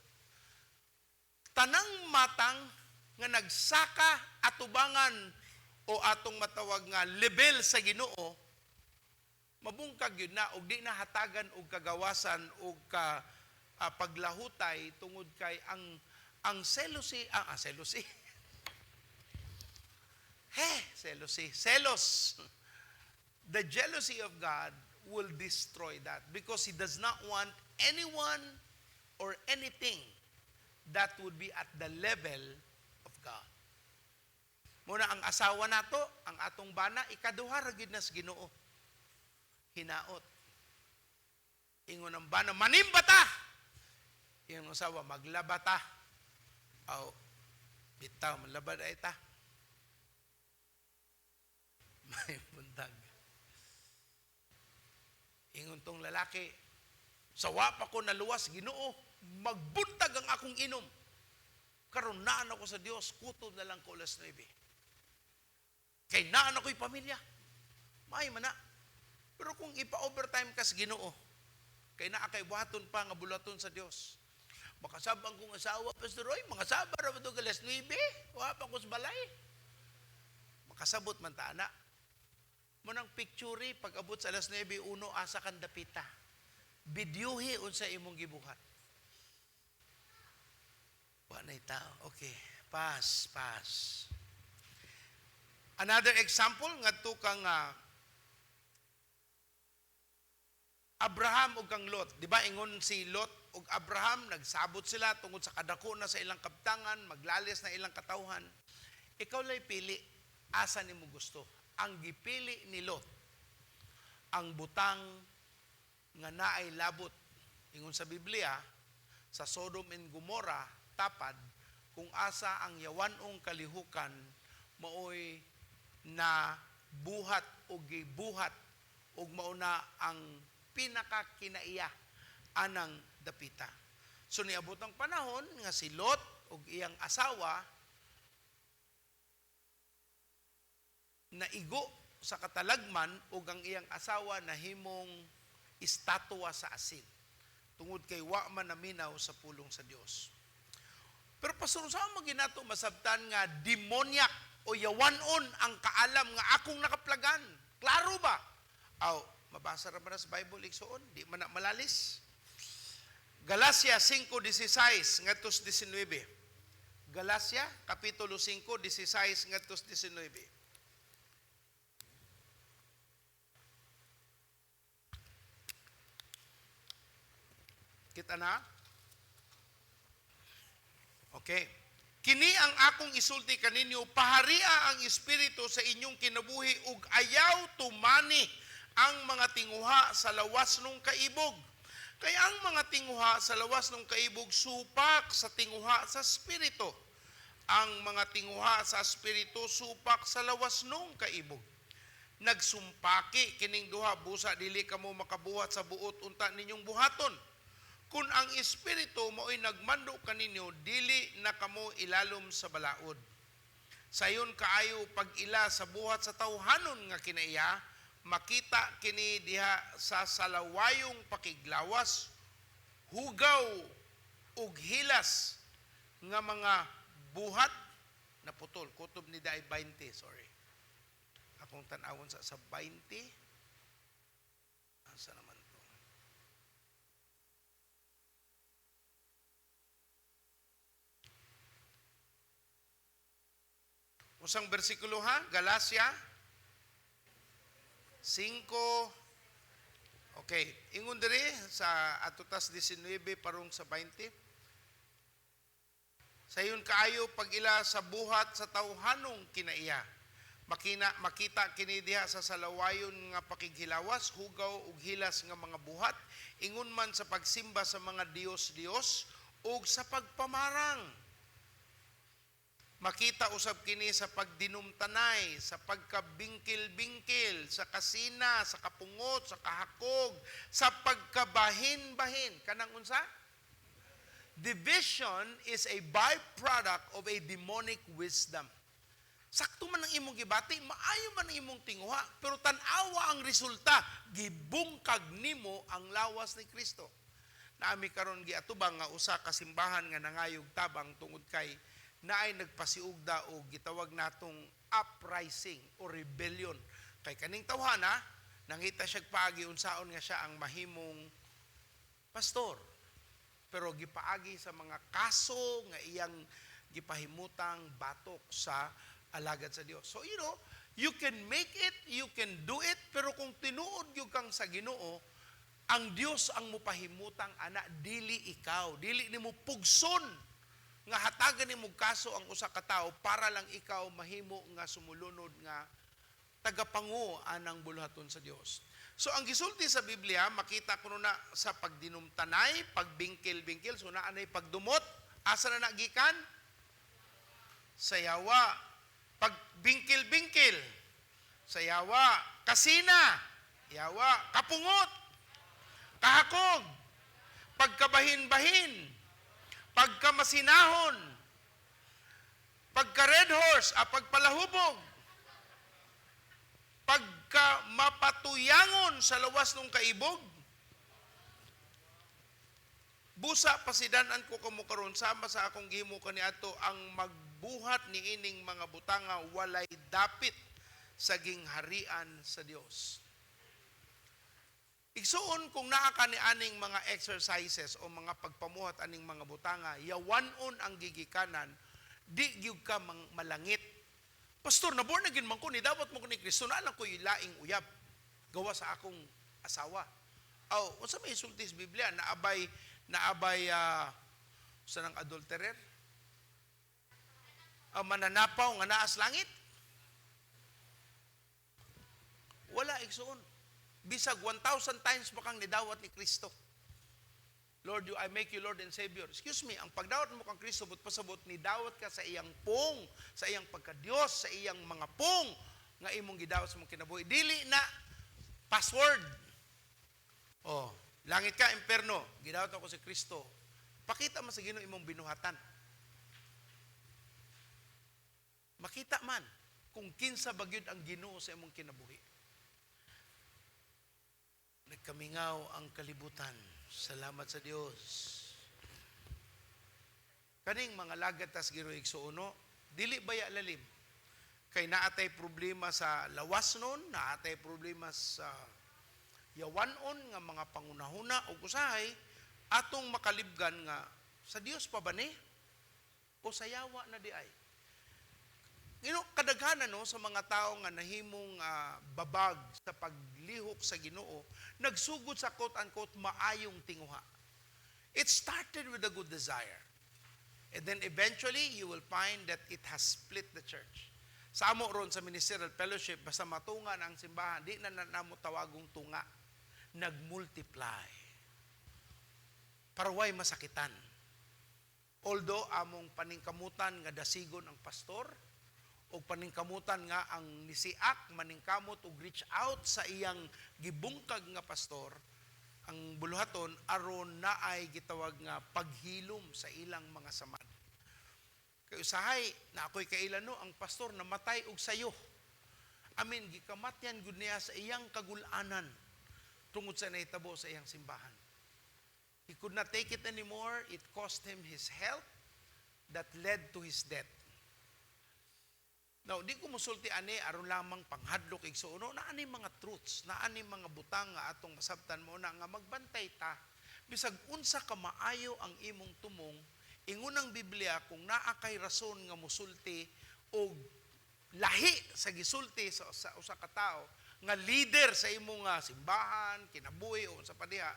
Tanang matang nga nagsaka atubangan o atong matawag nga level sa Ginoo, mabungkag yun na og di na hatagan og kagawasan og paglahutay tungod kay ang jealousy, selos. The jealousy of God will destroy that because He does not want anyone or anything that would be at the level of God. Muna ang asawa nato, ang atong bana, ikaduha ra gid na sa Ginoo. Hinaot. Ingon ang bana, manimbata! Ingon ang asawa, maglabata. Aw, bitaw, malabad ay ta. May buntag. Ingon tong lalaki, sawa pa ko naluwas, Ginoo, magbuntag ang akong inom. Karon naan ako sa Dios, kutob na lang ko alas 9. Kay naan ako'y pamilya. May mana. Pero kung ipa-overtime ka sa Ginoo, kay naa kay buhaton pa nga bulaton sa Dios. Makasabang kong asawa, Pastor Roy, mga sabar ra to alas 9, wa pa ko sa balay. Makasabot man ta ana. Munang picture pag abot sa alas 9, uno asa kan dapita. Bidyuhi unsa imong gibuhat. Wa nay tao. Okay, pass. Another example ngadto kang Abraham ug kang Lot. Di ba ingon si Lot ug Abraham, nagsabot sila tungod sa kadako na sa ilang kabtangan, maglalis na ilang katawhan. Ikaw lay pili, asa nimo gusto. Ang gipili ni Lot, ang butang nga naay labot. Ingon sa Biblia, sa Sodom and Gomorrah, tapad, kung asa ang yawanong kalihukan, maoy na buhat o gibuhat o mauna ang pinakakinaiya anang dapita. So niabot ang panahon nga si Lot o iyang asawa naigo sa katalagman o ang iyang asawa na himong estatwa sa asin. Tungod kay wa man naminaw sa pulong sa Dios. Pero pastor, saan mo ginato masabtan nga demoniac o yawanon ang kaalam nga akong nakaplagan? Klaro ba? Aw, mabasa ra ba na sa Bible igsoon? Di man na malalis. Galacia 5:16 ngadtos 19. Galacia kapitulo 5:16 ngadtos 19. Kita na? Okay. Kini ang akong isulti kaninyo, paharia ang Espiritu sa inyong kinabuhi ug ayaw tumani ang mga tinguha sa lawas ng kaibog. Kaya ang mga tinguha sa lawas ng kaibog supak sa tinguha sa Espiritu. Ang mga tinguha sa Espiritu supak sa lawas ng kaibog. Nagsumpaki kining duha busa dili kamo makabuhat sa buot unta ninyong buhaton. Kung ang Espiritu mo'y nagmando kaninyo, dili na kamo ilalom sa balaod. Sayon kaayo pag-ila sa buhat sa tawhanon nga kinaiya, makita kini diha sa salawayong pakiglawas, hugaw ug hilas nga mga buhat na putol. Kutob ni Day 20, sorry. Akong tanawon sa 20. Asa naman to? Usang bersikulo ha? Galacia 5. Okay. Ingon diri sa atutas 19 parong sa 20. Sayon kaayo pag-ila sa buhat sa tawhanong kinaiya. Makita kini diha sa salawayon nga pakighilawas, hugaw ug hilas nga mga buhat, ingon man sa pagsimba sa mga Dios-Dios ug sa pagpamarang. Makita usab kini sa pagdinumtanay, sa pagkabingkil-bingkil, sa kasina, sa kapungot, sa kahakog, sa pagkabahin-bahin. Kanang unsa? Division is a byproduct of a demonic wisdom. Sakto man ang imong gibati, maayo man ang imong tinguha, pero tan-awa ang resulta, gibungkag nimo ang lawas ni Kristo. Naami karon giatubang nga usa ka simbahan nga nangayog tabang tungod kay naay nagpasiugda o gitawag natong uprising o rebellion. Kay kaning tawhana, nangita siya paagi unsaon nga siya ang mahimong pastor. Pero gipaagi sa mga kaso nga iyang gipahimutang batok sa alagad sa Dios. So you can make it, you can do it, pero kung tinuod gyud kang sa Ginoo, ang Dios ang mupahimutang ana, dili ikaw, dili nimo pugson nga hatagan nimo kaso ang usa ka tawo para lang ikaw mahimo nga sumulunod nga tagapangu anang buluhaton sa Dios. So ang gisulti sa Biblia, makita ko na sa pagdinumtanay, pagbingkil-bingkil, so naanay pagdumot, asa na nagikan? Sa yawa. Pagbingkil-bingkil, sa yawa. Kasina, yawa. Kapungot, kahakog, pagkabahin-bahin, pagkamasinahon, pagka-red horse, pagpalahubog, pagkamapatuyangon sa lawas ng kaibog. Busa pasidanan ko kamo karon sama sa akong gihimo kaniadto ang magbuhat ni ining mga butanga walay dapit sa gingharian sa Dios. Igsuon kung naa ka ni aning mga exercises o mga pagpamuhat aning mga butanga, yawanon ang gigikanan, di gyud ka malangit. Pastor, naborn na ginman ko, nidawat mo ko ni Kristo, na lang ko yung laing uyab, gawa sa akong asawa. Unsa may isulti sa Biblia, naabay sa nang adulterer? Mananapaw nga naas langit? Wala, igsuon. Bisag 1,000 times pa kang nidawat ni Kristo. Lord, I make you Lord and Savior. Excuse me, ang pagdawat mo kang Kristo, but pasabot, nidawat ka sa iyang pong, sa iyang pagka-Diyos, sa iyang mga pong, nga imong gidawat sa mong kinabuhi. Dili na password. Langit ka, imperno, gidawat ako si Kristo. Pakita man sa Ginoo imong binuhatan. Makita man kung kinsa bagyod ang Ginoo sa imong kinabuhi. Nagkamingaw ang kalibutan. Salamat sa Dios. Kaning mga lagatas giroig suuno, dili baya lalim. Kay naatay problema sa lawas nun, naatay problema sa yawanon nga mga pangunahuna o usahay, atong makalibgan nga sa Dios pa ba ni? O sa yawa na di ay? Kadaghanan sa mga tao nga nahimong babag sa paglihok sa Ginoo, nagsugod sa quote-unquote maayong tinguha. It started with a good desire. And then eventually, you will find that it has split the church. Sa amo ron sa ministerial fellowship, basta matunga ang simbahan, di na namo tawagong tunga. Nag-multiply. Paraway masakitan. Although among paningkamutan nga dasigon ang pastor, o paningkamutan nga ang nisiak, maningkamot o reach out sa iyang gibungkag nga pastor, ang buluhaton, aron na ay gitawag nga paghilom sa ilang mga samad. Kaya usahay, na ako'y kailano, ang pastor namatay og sayo. Amin, gikamatyan gud niya sa iyang kagulanan tungod sa nahitabo sa iyang simbahan. He could not take it anymore. It cost him his health that led to his death. Now, di ko musulti ani aron lamang panghadlok igsuono na ani mga truths, na ani mga butang nga atong masabtan mo na nga magbantay ta. Bisag unsa ka maayo ang imong tumong, ingunang Biblia kung naa kay rason nga musulti o lahi sa gisulti sa usa ka tawo nga leader sa imong simbahan, kinabuhi o sa padiha,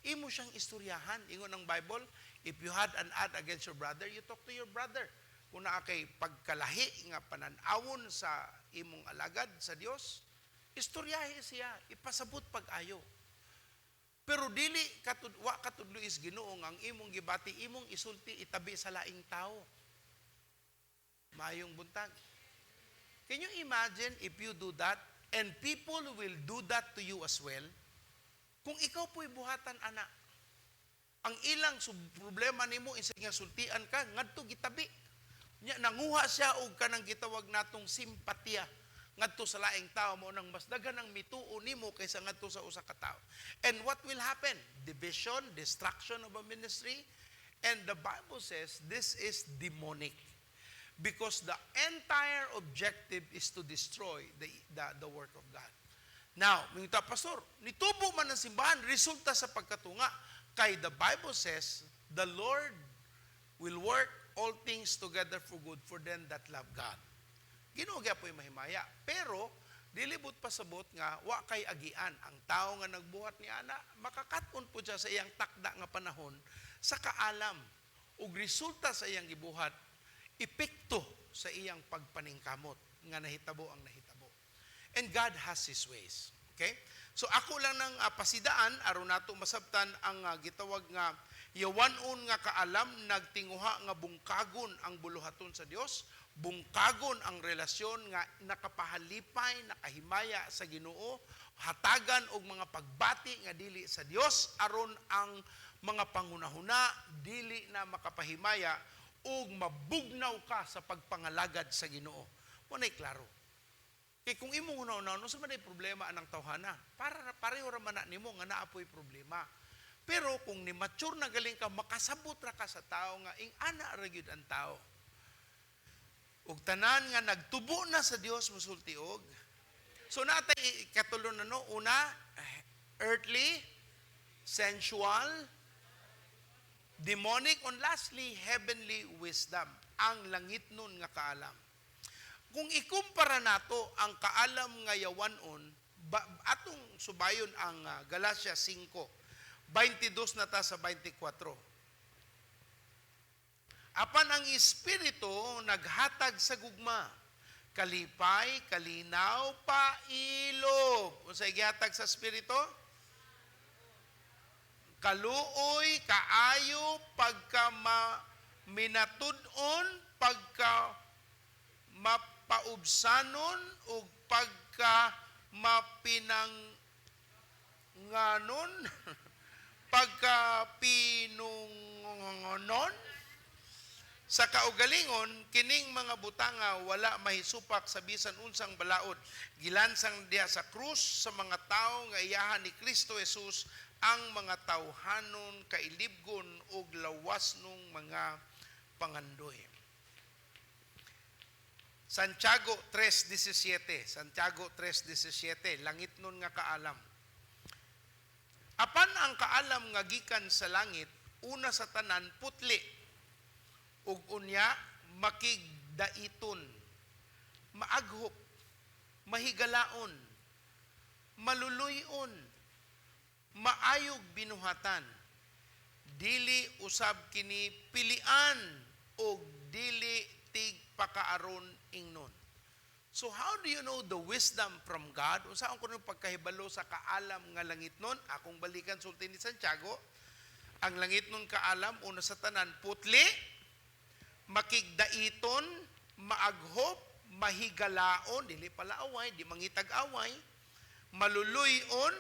imo siyang istoryahan. Ingon ang Bible, if you had an ad against your brother, you talk to your brother. Kung naa kay pagkalahi nga panan-awon sa imong alagad sa Dios, istoryahe siya, ipasabot pag-ayo. Pero dili wa katudlo is Ginoo ang imong gibati, imong isulti itabi sa laing tao. Mayong buntag. Can you imagine if you do that and people will do that to you as well? Kung ikaw po'y buhatan anak, ang ilang problema nimo isig nga sultian ka ngadto gitabi. Nya nanguha siya og kanang gitawag natong simpatya ngadto sa laing tao mo nang mas daghan ang mituo nimo kaysa ngadto sa usa ka tawo. And what will happen? Division, destruction of a ministry. And the Bible says this is demonic. Because the entire objective is to destroy the work of God. Now, mga pastor, nitubo man ang simbahan, resulta sa pagkatunga. Kay the Bible says, the Lord will work all things together for good for them that love God. Ginoo gyud po'y mahimaya. Pero, dilibot pasabot nga, wa kay agian. Ang tao nga nagbuhat ni ana, makakaton po siya sa iyang takda nga panahon sa kaalam. Ug resulta sa iyang gibuhat, epekto sa iyang pagpaningkamot nga nahitabo ang nahitabo. And God has His ways. Okay? So ako lang ng pasidaan aron nato masabtan ang gitawag nga yawanon nga kaalam nagtinguha nga bungkagon ang buluhaton sa Dios, bungkagon ang relasyon nga nakapahalipay, nakahimaya sa Ginoo, hatagan og mga pagbati nga dili sa Dios aron ang mga pangunahuna dili na makapahimaya ug mabugnaw ka sa pagpangalagad sa Ginoo. Munay klaro. Kay kung imong una-una, no sa man ay problema anang tawhana, pareho ra man na nimo nga naapoy problema. Pero kung ni mature na galing ka, makasabot ra ka sa tao nga ing ana ra gyud ang tao. Ug tanan nga nagtubo na sa Dios musultiog. So natay katulon na no, una earthly, sensual, demonic, and lastly, heavenly wisdom. Ang langit nun nga kaalam. Kung ikumpara nato ang kaalam nga yawanon, atong subayon ang Galacia 5, 22 na ta sa 24. Apan ang Espiritu naghatag sa gugma, kalipay, kalinaw, pailog. Unsay gihatag sa Espiritu? Kaluoy, kaayo, pagka minatud-on, pagka mapaubsanon, o pagka mapinanganon, pagka pinungonon. Sa kaugalingon, kining mga butanga wala mahisupak sa bisan unsang balaod. Gilansang diya sa krus sa mga tao nga iyahan ni Kristo Jesus ang mga tawhanon kailibgon og lawas nung mga pangandoy. Santiago 3:17, Santiago 3:17, langit nun nga kaalam. Apan ang kaalam nga gikan sa langit, una sa tanan putli, ug unya makigdaiton, maaghop, mahigalaon, maluluyon, maayog binuhatan, dili usab kini pilian ug dili tig pakaaron ingnon. So how do you know the wisdom from God? Unsaon ko nung pagkahibalo sa kaalam nga langit nun? Akong balikan sulti ni Santiago. Ang langit nun kaalam, una sa tanan, putli, makigdaiton, maaghop, mahigalaon, dili pala away, di mangitag away, maluluyon,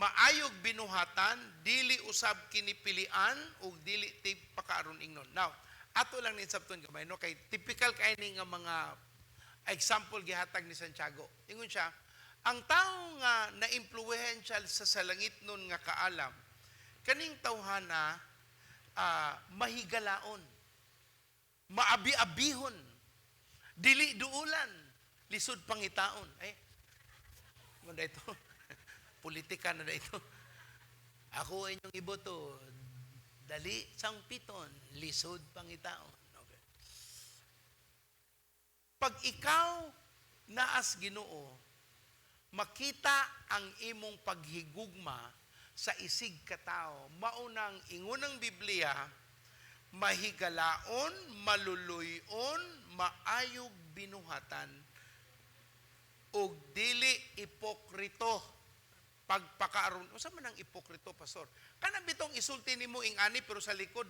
maayog binuhatan, dili usab kinipilian, ug dili tig pakaaron ingnon. Now, ato lang ni sabton gamay no kay typical kay ni nga mga example gihatag ni Santiago. Ingon siya, ang tao nga na-impluwensyal sa salangit nun nga kaalam, kaning tawhana mahigalaon, maabi-abihon, dili duulan, lisod pangitaon. Ano na ito? Politika na ito. Ako inyong iboto, dali sang piton, lisod pangitaon. Okay. Pag ikaw naas Ginoo, makita ang imong paghigugma sa isig katao, maunang ingunang Biblia, mahigalaon, maluluyon, maayog binuhatan, ug dili ipokrito pagpakaaron. Unsa man ang ipokrito, pastor? Kana bitong isulti nimo ing ani pero sa likod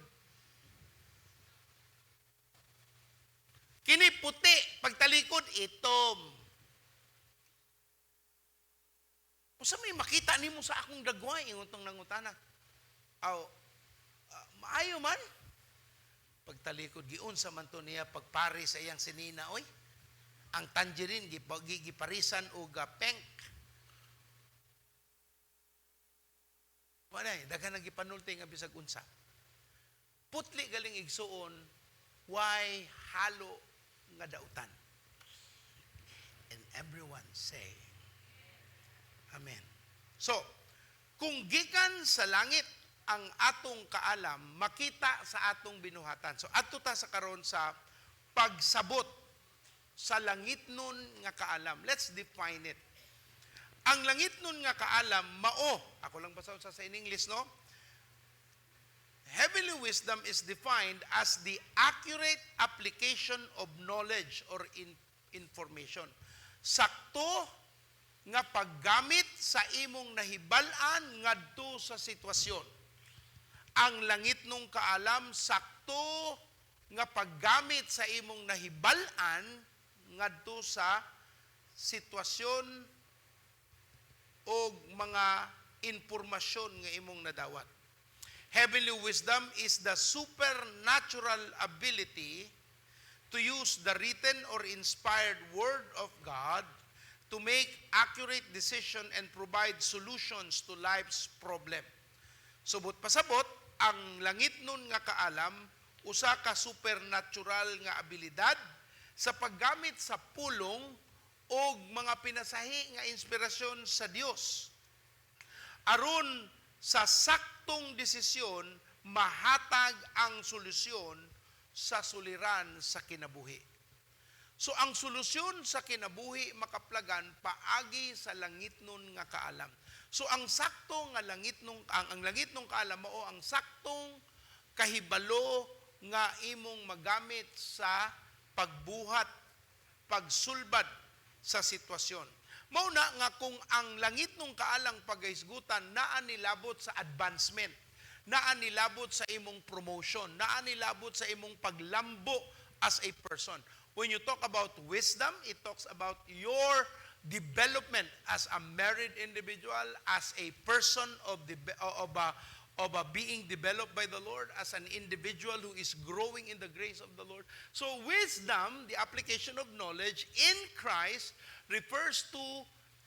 kini puti, pagtalikod itom. Unsa may makita nimo sa akong dagway ingon tong nangutana? Maayo man. Pagtalikod giunsa man to niya pagpari sa iyang sinina oy. Ang tangerine giparisan og pink. Wala, daghan nang gipanulti nga bisag unsa. Putli galing igsuon, why halo nga dautan. And everyone say, Amen. So, kung gikan sa langit ang atong kaalam, makita sa atong binuhatan. So, ato ta sa karon sa pagsabot sa langit nun nga kaalam. Let's define it. Ang langit nun nga kaalam, mao, ako lang basa sa in English, no? Heavenly wisdom is defined as the accurate application of knowledge or information. Sakto nga paggamit sa imong nahibal-an ngadto sa sitwasyon. Ang langit nung kaalam, sakto nga paggamit sa imong nahibal-an ngadto sa sitwasyon o mga impormasyon nga imong nadawat. Heavenly wisdom is the supernatural ability to use the written or inspired word of God to make accurate decision and provide solutions to life's problem. Subot pasabot, ang langit nun nga kaalam, usa ka supernatural nga abilidad sa paggamit sa pulong o mga pinasahi nga inspirasyon sa Dios. Aron sa saktong desisyon, mahatag ang solusyon sa suliran sa kinabuhi. So ang solusyon sa kinabuhi makaplagan paagi sa langit nun nga kaalam. So ang sakto nga langit nung ang langit nung kaalam mao ang saktong kahibalo nga imong magamit sa pagbuhat, pagsulbad sa sitwasyon. Mao na nga kung ang langit nung kaalang pagahisgutan naa nilabot sa advancement, naa nilabot sa imong promotion, naa nilabot sa imong paglambo as a person. When you talk about wisdom, it talks about your development as a married individual, as a person of being developed by the Lord, as an individual who is growing in the grace of the Lord. So wisdom, the application of knowledge in Christ, refers to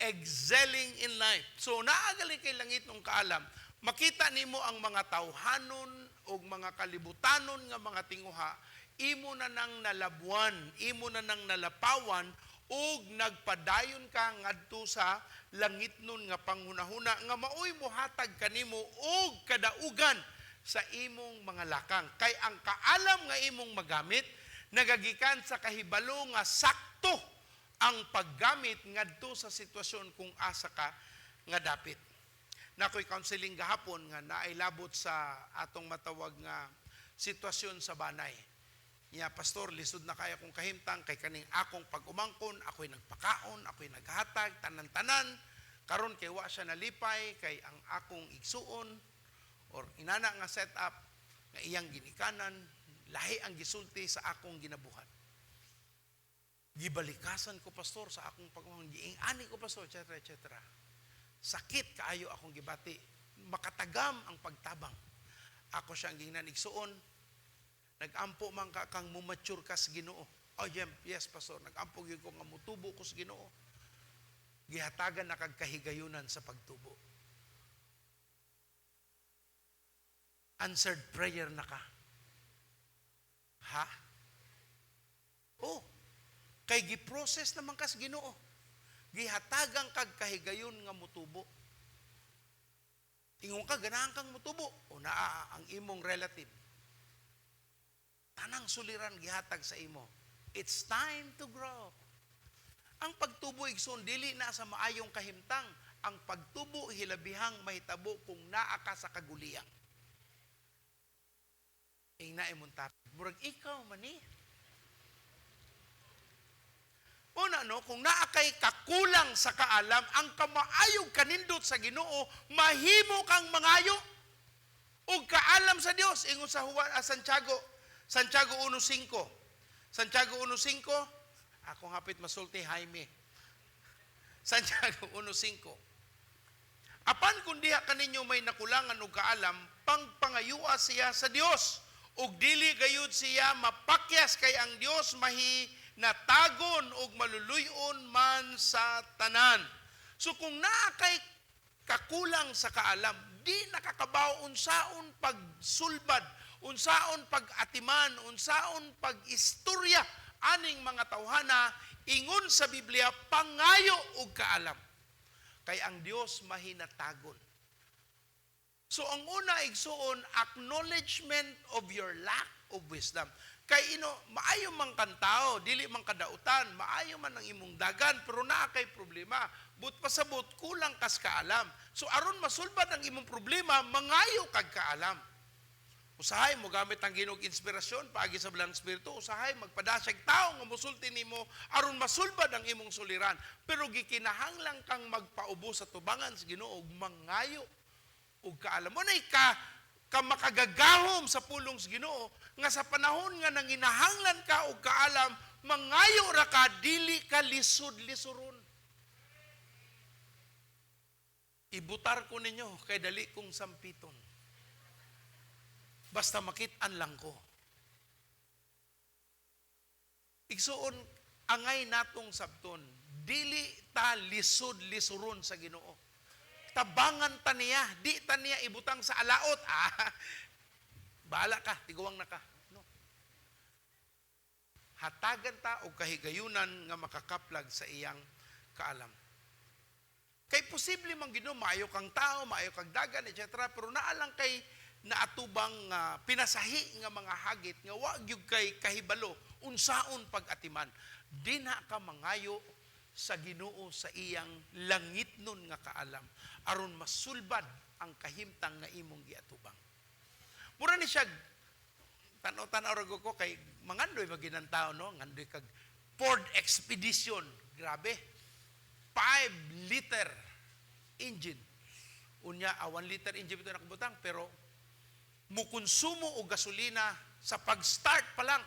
excelling in life. So naagali kay langit nung kaalam, makita nimo ang mga tawhanon o mga kalibutanon nga mga tinguha, imo na nang nalabuan, imo na nang nalapawan, ug nagpadayon ka ngadto sa langit nun nga panghunahuna nga maoy mohatag kanimo og kadaugan sa imong mga lakang. Kay ang kaalam nga imong magamit nagagikan sa kahibalo nga sakto ang paggamit ngadto sa sitwasyon kung asa ka nga dapit. Nakoy counseling gahapon nga nailabot sa atong matawag nga sitwasyon sa banay. Niya, pastor, lisod na kaya kong kahimtang, kay kaning akong pag-umangkon, ako'y nagpakaon, ako'y naghatag, tanan-tanan, karon kay wa siya nalipay, kay ang akong igsuon, or inana nga setup, nga iyang ginikanan, lahi ang gisulti sa akong ginabuhat. Gibalikasan ko, pastor, sa akong pag-umangkon, giingani ko, pastor, etc., etc. Sakit kaayo akong gibati, makatagam ang pagtabang. Ako siyang ginanigsuon, nag-ampo man ka kang mumature ka sa Ginoo. Oh, yes, pastor, nag-ampo gyud ko nga mutubo ko sa Ginoo. Gihatagan na kag kahigayunan sa pagtubo. Answered prayer na ka. Ha? Oh, kay gi-process naman ka sa Ginoo. Gihatagan kag kahigayon nga mutubo. Ingon ka, ganahan kang mutubo. O naa ang imong relative. Tanang suliran gihatag sa imo. It's time to grow. Ang pagtubo, igsoon, dili na sa maayong kahimtang. Ang pagtubo, hilabihang mahitabo kung naa ka sa kaguliyang. Ing naimong tapos. Murag ikaw mani. Una, no, kung naa kay kakulang sa kaalam, ang kamaayog kanindot sa Ginoo, mahimo kang mangayo ug kaalam sa Dios. Ingon sa Santiago 1:5. Santiago 1:5, ako hapit masulti Jaime. Santiago 1:5. Apan kung diha kaninyo may nakulangan og kaalam, pangpangayua siya sa Dios. Ug dili gayud siya mapakyas kay ang Dios natagon og maluluyon man sa tanan. So kung naa kay kakulang sa kaalam, di nakakabaw unsaon pagsulbad, unsaon pag-atiman, unsaon pag-istorya aning mga tawhana, ingon sa Biblia, pangayo og kaalam. Kay ang Dios mahinatagon. So ang una igsuon, acknowledgement of your lack of wisdom. Kay maayo man kang tao, dili man kadautan, maayo man ang imong dagan, pero naa kay problema. But pasabot, kulang kas kaalam. So aron masulbad ang imong problema, mangayo kag kaalam. Usahay mo gamit ang Ginoong inspirasyon, paagi sa Balang Espiritu, usahay magpadasyag tao nga mosulti nimo aron masulbad ang imong suliran. Pero gikinahanglan kang magpaubo sa tubangan sa Ginoo ug mangayo ug kaalam. Mo nay ka makagagahom sa pulong sa Ginoo nga sa panahon nga nanginahanglan ka og kaalam, mangayo ra ka, dili ka lisod-lisuron. Ibutar ko ninyo kay dali kong sampiton. Basta makit-an lang ko. Igsuon, angay natong sabton, dili ta lisod-lisuron sa Ginoo. Tabangan ta niya, di ta niya ibutang sa alaot. Bahala ka, tiguang na ka. No. Hatagan ta o kahigayunan nga makakaplag sa iyang kaalam. Kay posible man Ginoo, maayo kang tao, maayo kang dagan, etc. Pero naalang kay naatubang pinasahi nga mga hagit nga wa gyud kay kahibalo unsaon pag-atiman. Di na ka mangayo sa Ginoo sa iyang langitnon nga kaalam aron masulbad ang kahimtang nga imong giatubang. Mura ni siya tanaw-tanaw ra ko kay mangandoy maginan tao, no, ngandoy kag Ford Expedition, grabe, 5-liter engine. Unya 1-liter engine ito nakabutang, pero mukonsumo og gasolina sa pag-start pa lang,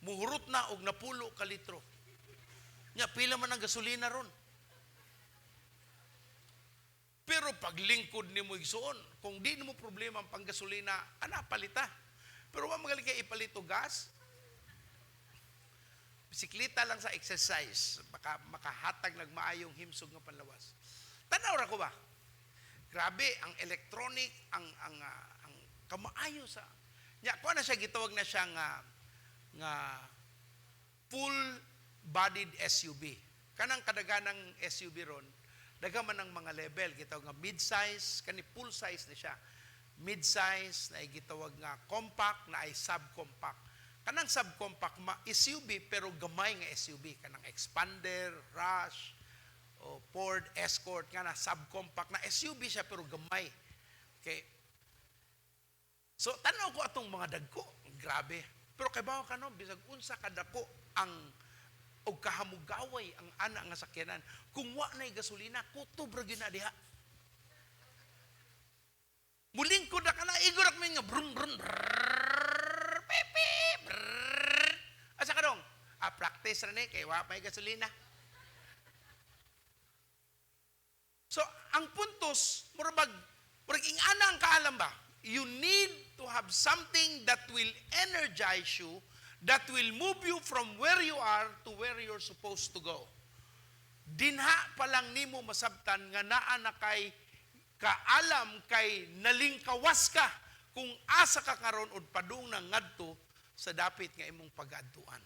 muhurot na og napulo ka litro. Nya pila man ang gasolina ron. Pero paglingkod nimo igsuon, kung di nimo problema ang panggasolina, ana palita. Pero wa magaling kay ipalit og gas. Bisikleta lang sa exercise, makahatag nagmaayong himsog nga panlawas. Tanaw ra ko ba? Grabe ang electronic, ang kamaayo sa. Nya ko na siya gitawag na siya nga full-bodied SUV. Kanang kadaganang SUV ron, dagaman ng mga level, gitawag nga mid-size, kani full-size na siya. Mid-size, na gitawag nga compact, na ay subcompact. Kanang subcompact, SUV, pero gamay nga SUV. Kanang Expander, Rush, o Ford Escort, nga na subcompact, na SUV siya, pero gamay. Okay. So, tanaw ko atong mga dagko, grabe. Pero kay bawo kanon bisag unsa kadako ang og kahamugaway ang ana nga sakyanan. Kung wa nay gasolina, kutob ra gyud na diha. Muling ko na kana igor ak nga brum brum. Pipi. Asa ka dong? Practice ra ni kay wa may gasolina. So, ang puntos, murag ingana ang kaalam ba? You need to have something that will energize you, that will move you from where you are to where you're supposed to go. Dinha pa lang nimo masabtan nga naa na kay kaalam kay nalingkawas ka kung asa ka karon og padung nang ngadto sa dapit nga imong pag-adtuan.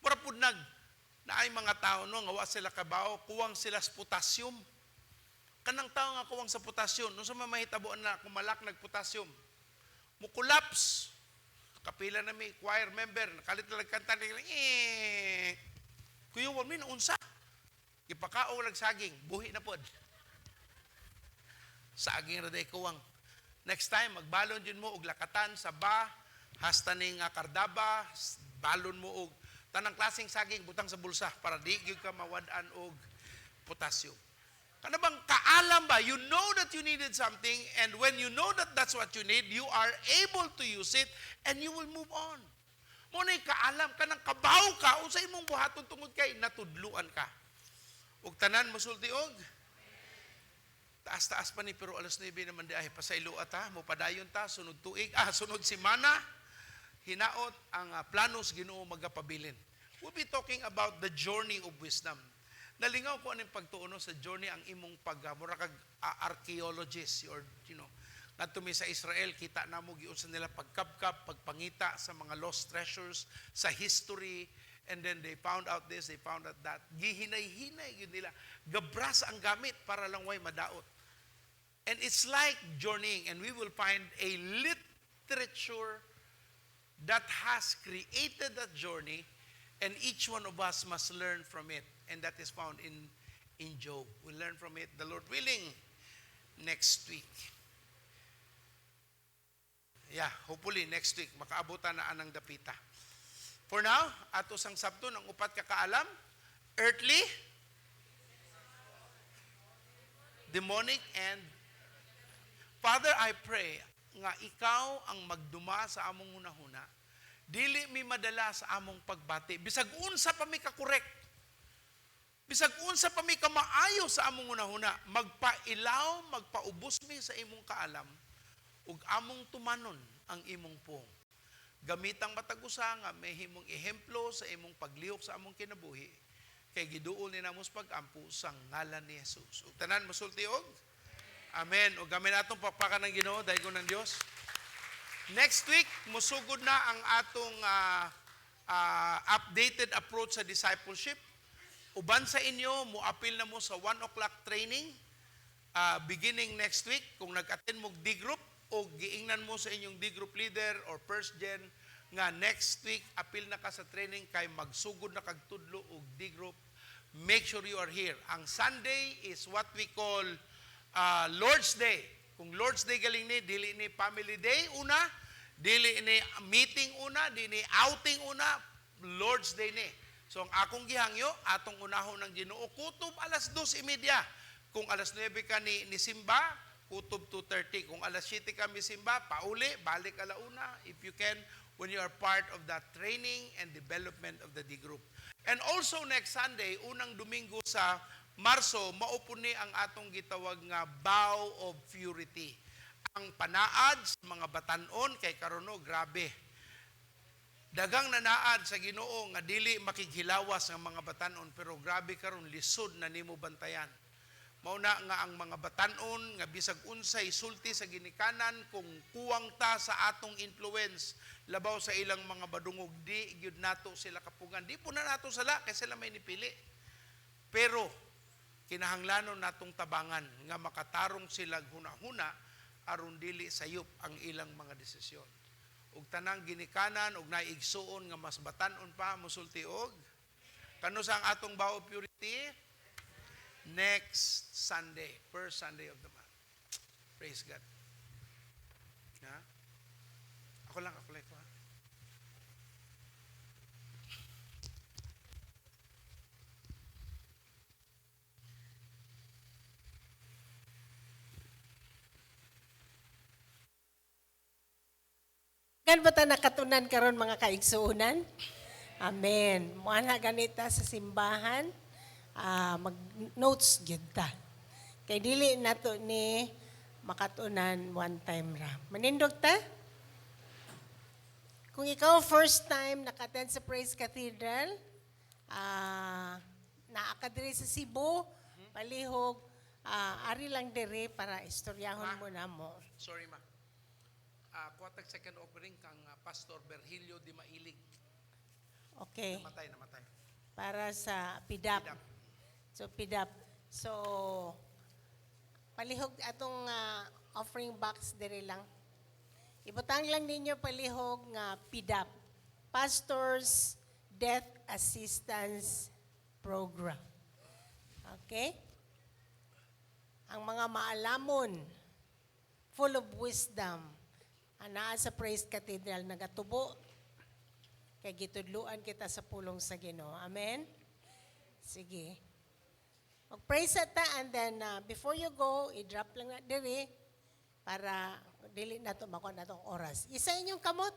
Mura pud naay mga tao no nga wa sila kabaw, kuwang sila sa potassium. Kanang tao nga kuwang sa potassium, no sa mahitaboan na kumalak nagpotassium. Mo collapse. Kapila na may choir member, nakalit na nagkanta nila, kuyo wal min unsa. Ipakao nagsaging, buhi na pod. Saging ra day kuwang. Next time magbalon jud mo og lakatan sa ba, hasta ning kardaba, balon mo og tanang klaseng saging butang sa bulsa para di gyud ka mawad-an og potassium. Kana bang kaalam ba? You know that you needed something, and when you know that that's what you need, you are able to use it and you will move on. Muna'y kaalam ka ng kabaw ka o sa imong buhaton tungod kay natudluan ka. Ug tanan mosulti og taas-taas pa ni pero alas 9 naman di ay pasaylo ata mo padayon ta sunod tuig sunod semana hinaot ang planos Ginoo magapabilin. We'll be talking about the journey of wisdom. Nalingaw ko anong pagtuuno sa journey ang imong mura kag archaeologist or ngadto mi sa Israel kita namo giunsa nila pagkabkab pagpangita sa mga lost treasures sa history, and then they found out this, they found out that. Gihinay-hinay yun nila, gabras ang gamit para lang way madaot. And it's like journeying, and we will find a literature that has created that journey, and each one of us must learn from it. And that is found in Job. We'll learn from it, the Lord willing, next week. Yeah, hopefully next week, makaabutan na anang dapita. For now, ato sang sabto ng upat ka kaalam, earthly, demonic, and Father, I pray nga ikaw ang magduma sa among hunahuna. Dili mi madala sa among pagbati. Bisag unsa pa mi ka-correct. Bisag unsa pa mi ka maayo sa among hunahuna, magpailaw, magpaubos mi sa imong kaalam ug among tumanon ang imong pong. Gamitang matagusa nga may himong ehemplo sa imong paglihok sa among kinabuhi kay giduol ni namos pag-ampo sa ngalan ni Jesus. Ug tanan mosulti og amen. Ug gamin atong pakpakan ng Ginoo daygon ng Dios. Next week musugod na ang atong updated approach sa discipleship. Uban sa inyo, muapil na mo sa 1 o'clock training beginning next week. Kung nag-attend mo D-group o giingnan mo sa inyong D-group leader or first gen nga next week, apil na ka sa training kay magsugod na kagtudlo o D-group. Make sure you are here. Ang Sunday is what we call Lord's Day. Kung Lord's Day galing ni, dili ni family day una, dili ni meeting una, dili ni outing una, Lord's Day ni. So ang akong gihangyo, atong unahon ng Ginoo, kutob alas 2:30. Kung alas 9 ka ni simba, kutob 2:30. Kung alas 7 ka mi simba, pauli, balik alauna, if you can, when you are part of that training and development of the D group. And also next Sunday, unang Domingo sa Marso, maupo ni ang atong gitawag nga Vow of Purity. Ang panaad sa mga batanon kay karono, grabe. Dagang nanaad sa Ginoo nga dili makighilawas ang mga batanon, pero grabe karon lisod na nimo bantayan. Mauna nga ang mga batanon nga bisag unsay sulti sa ginikanan kung kuwang ta sa atong influence labaw sa ilang mga badungog, di gyud nato sila kapugan. Di po na nato sala kay sila may nipili. Pero kinahanglanon natong tabangan nga makatarong sila hunahuna aron dili sayop ang ilang mga desisyon. Ug tanang ginikanan ug naigsuon nga mas batanon pa mosulti og kano sa ang atong vow of purity next Sunday, first Sunday of the month. Praise God. Ha? Ako lang ko. Ha? Gan ba ta nakatunan karon mga kaigsuunan? Amen. Muana ganita sa simbahan, mag-notes gyud ta. Kay dili nato ni makatunan one time ra. Manindog ta? Kung ikaw first time naka-attend sa Praise Cathedral, naa ka diri sa Cebu, palihog, ari lang diri para istoryahon mo na mo. Sorry, ma. Kuwatag second offering kang Pastor Berhilio Di Mailig. Okay. Namatay. Para sa PIDAP. PIDAP. So, PIDAP. So, palihog atong offering box diri lang. Ibutang lang ninyo palihog nga PIDAP, Pastors Death Assistance Program. Okay? Ang mga maalamon, full of wisdom, anaa sa Praise Cathedral, nagatubo, kay gitudluan kita sa pulong sa Ginoo. Amen? Sige. Mag-praise ta, and then before you go, i-drop lang na diri para dili na ito makuha na itong oras. Isa inyong kamot.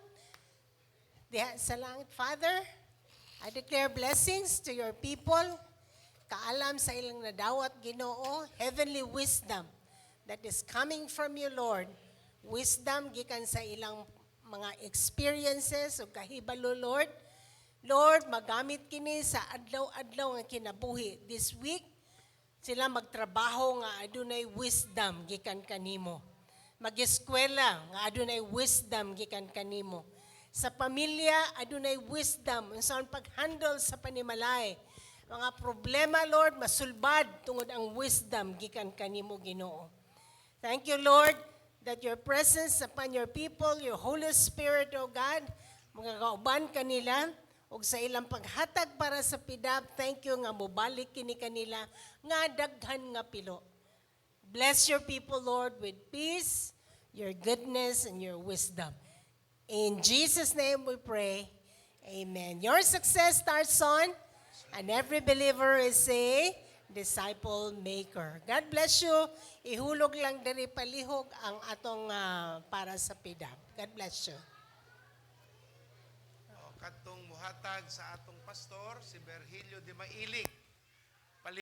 Diha sa langit, Father, I declare blessings to your people. Kaalam sa ilang nadawat, Ginoo, heavenly wisdom that is coming from you, Lord. Wisdom gikan sa ilang mga experiences o kahibalo, Lord. Lord, magamit kini sa adlaw-adlaw nga kinabuhi. This week, sila magtrabaho nga adunay wisdom gikan kanimo. Mag-eskwela nga adunay wisdom gikan kanimo. Sa pamilya, adunay wisdom unsaon pag-handle sa panimalay. Mga problema, Lord, masulbad tungod ang wisdom gikan kanimo, Ginoo. Thank you, Lord, that your presence upon your people, your Holy Spirit, O God, mga kauban kanila, ug sa ilang paghatag para sa PIDAP, thank you nga mobalik kini kanila, nga daghan nga pilo. Bless your people, Lord, with peace, your goodness, and your wisdom. In Jesus' name we pray, amen. Your success starts on, and every believer is a disciple maker. God bless you. Ihulog lang diri palihog ang atong para sa PIDAP. God bless you. Katong muhatag sa atong pastor, si Berhilio Di Mailig.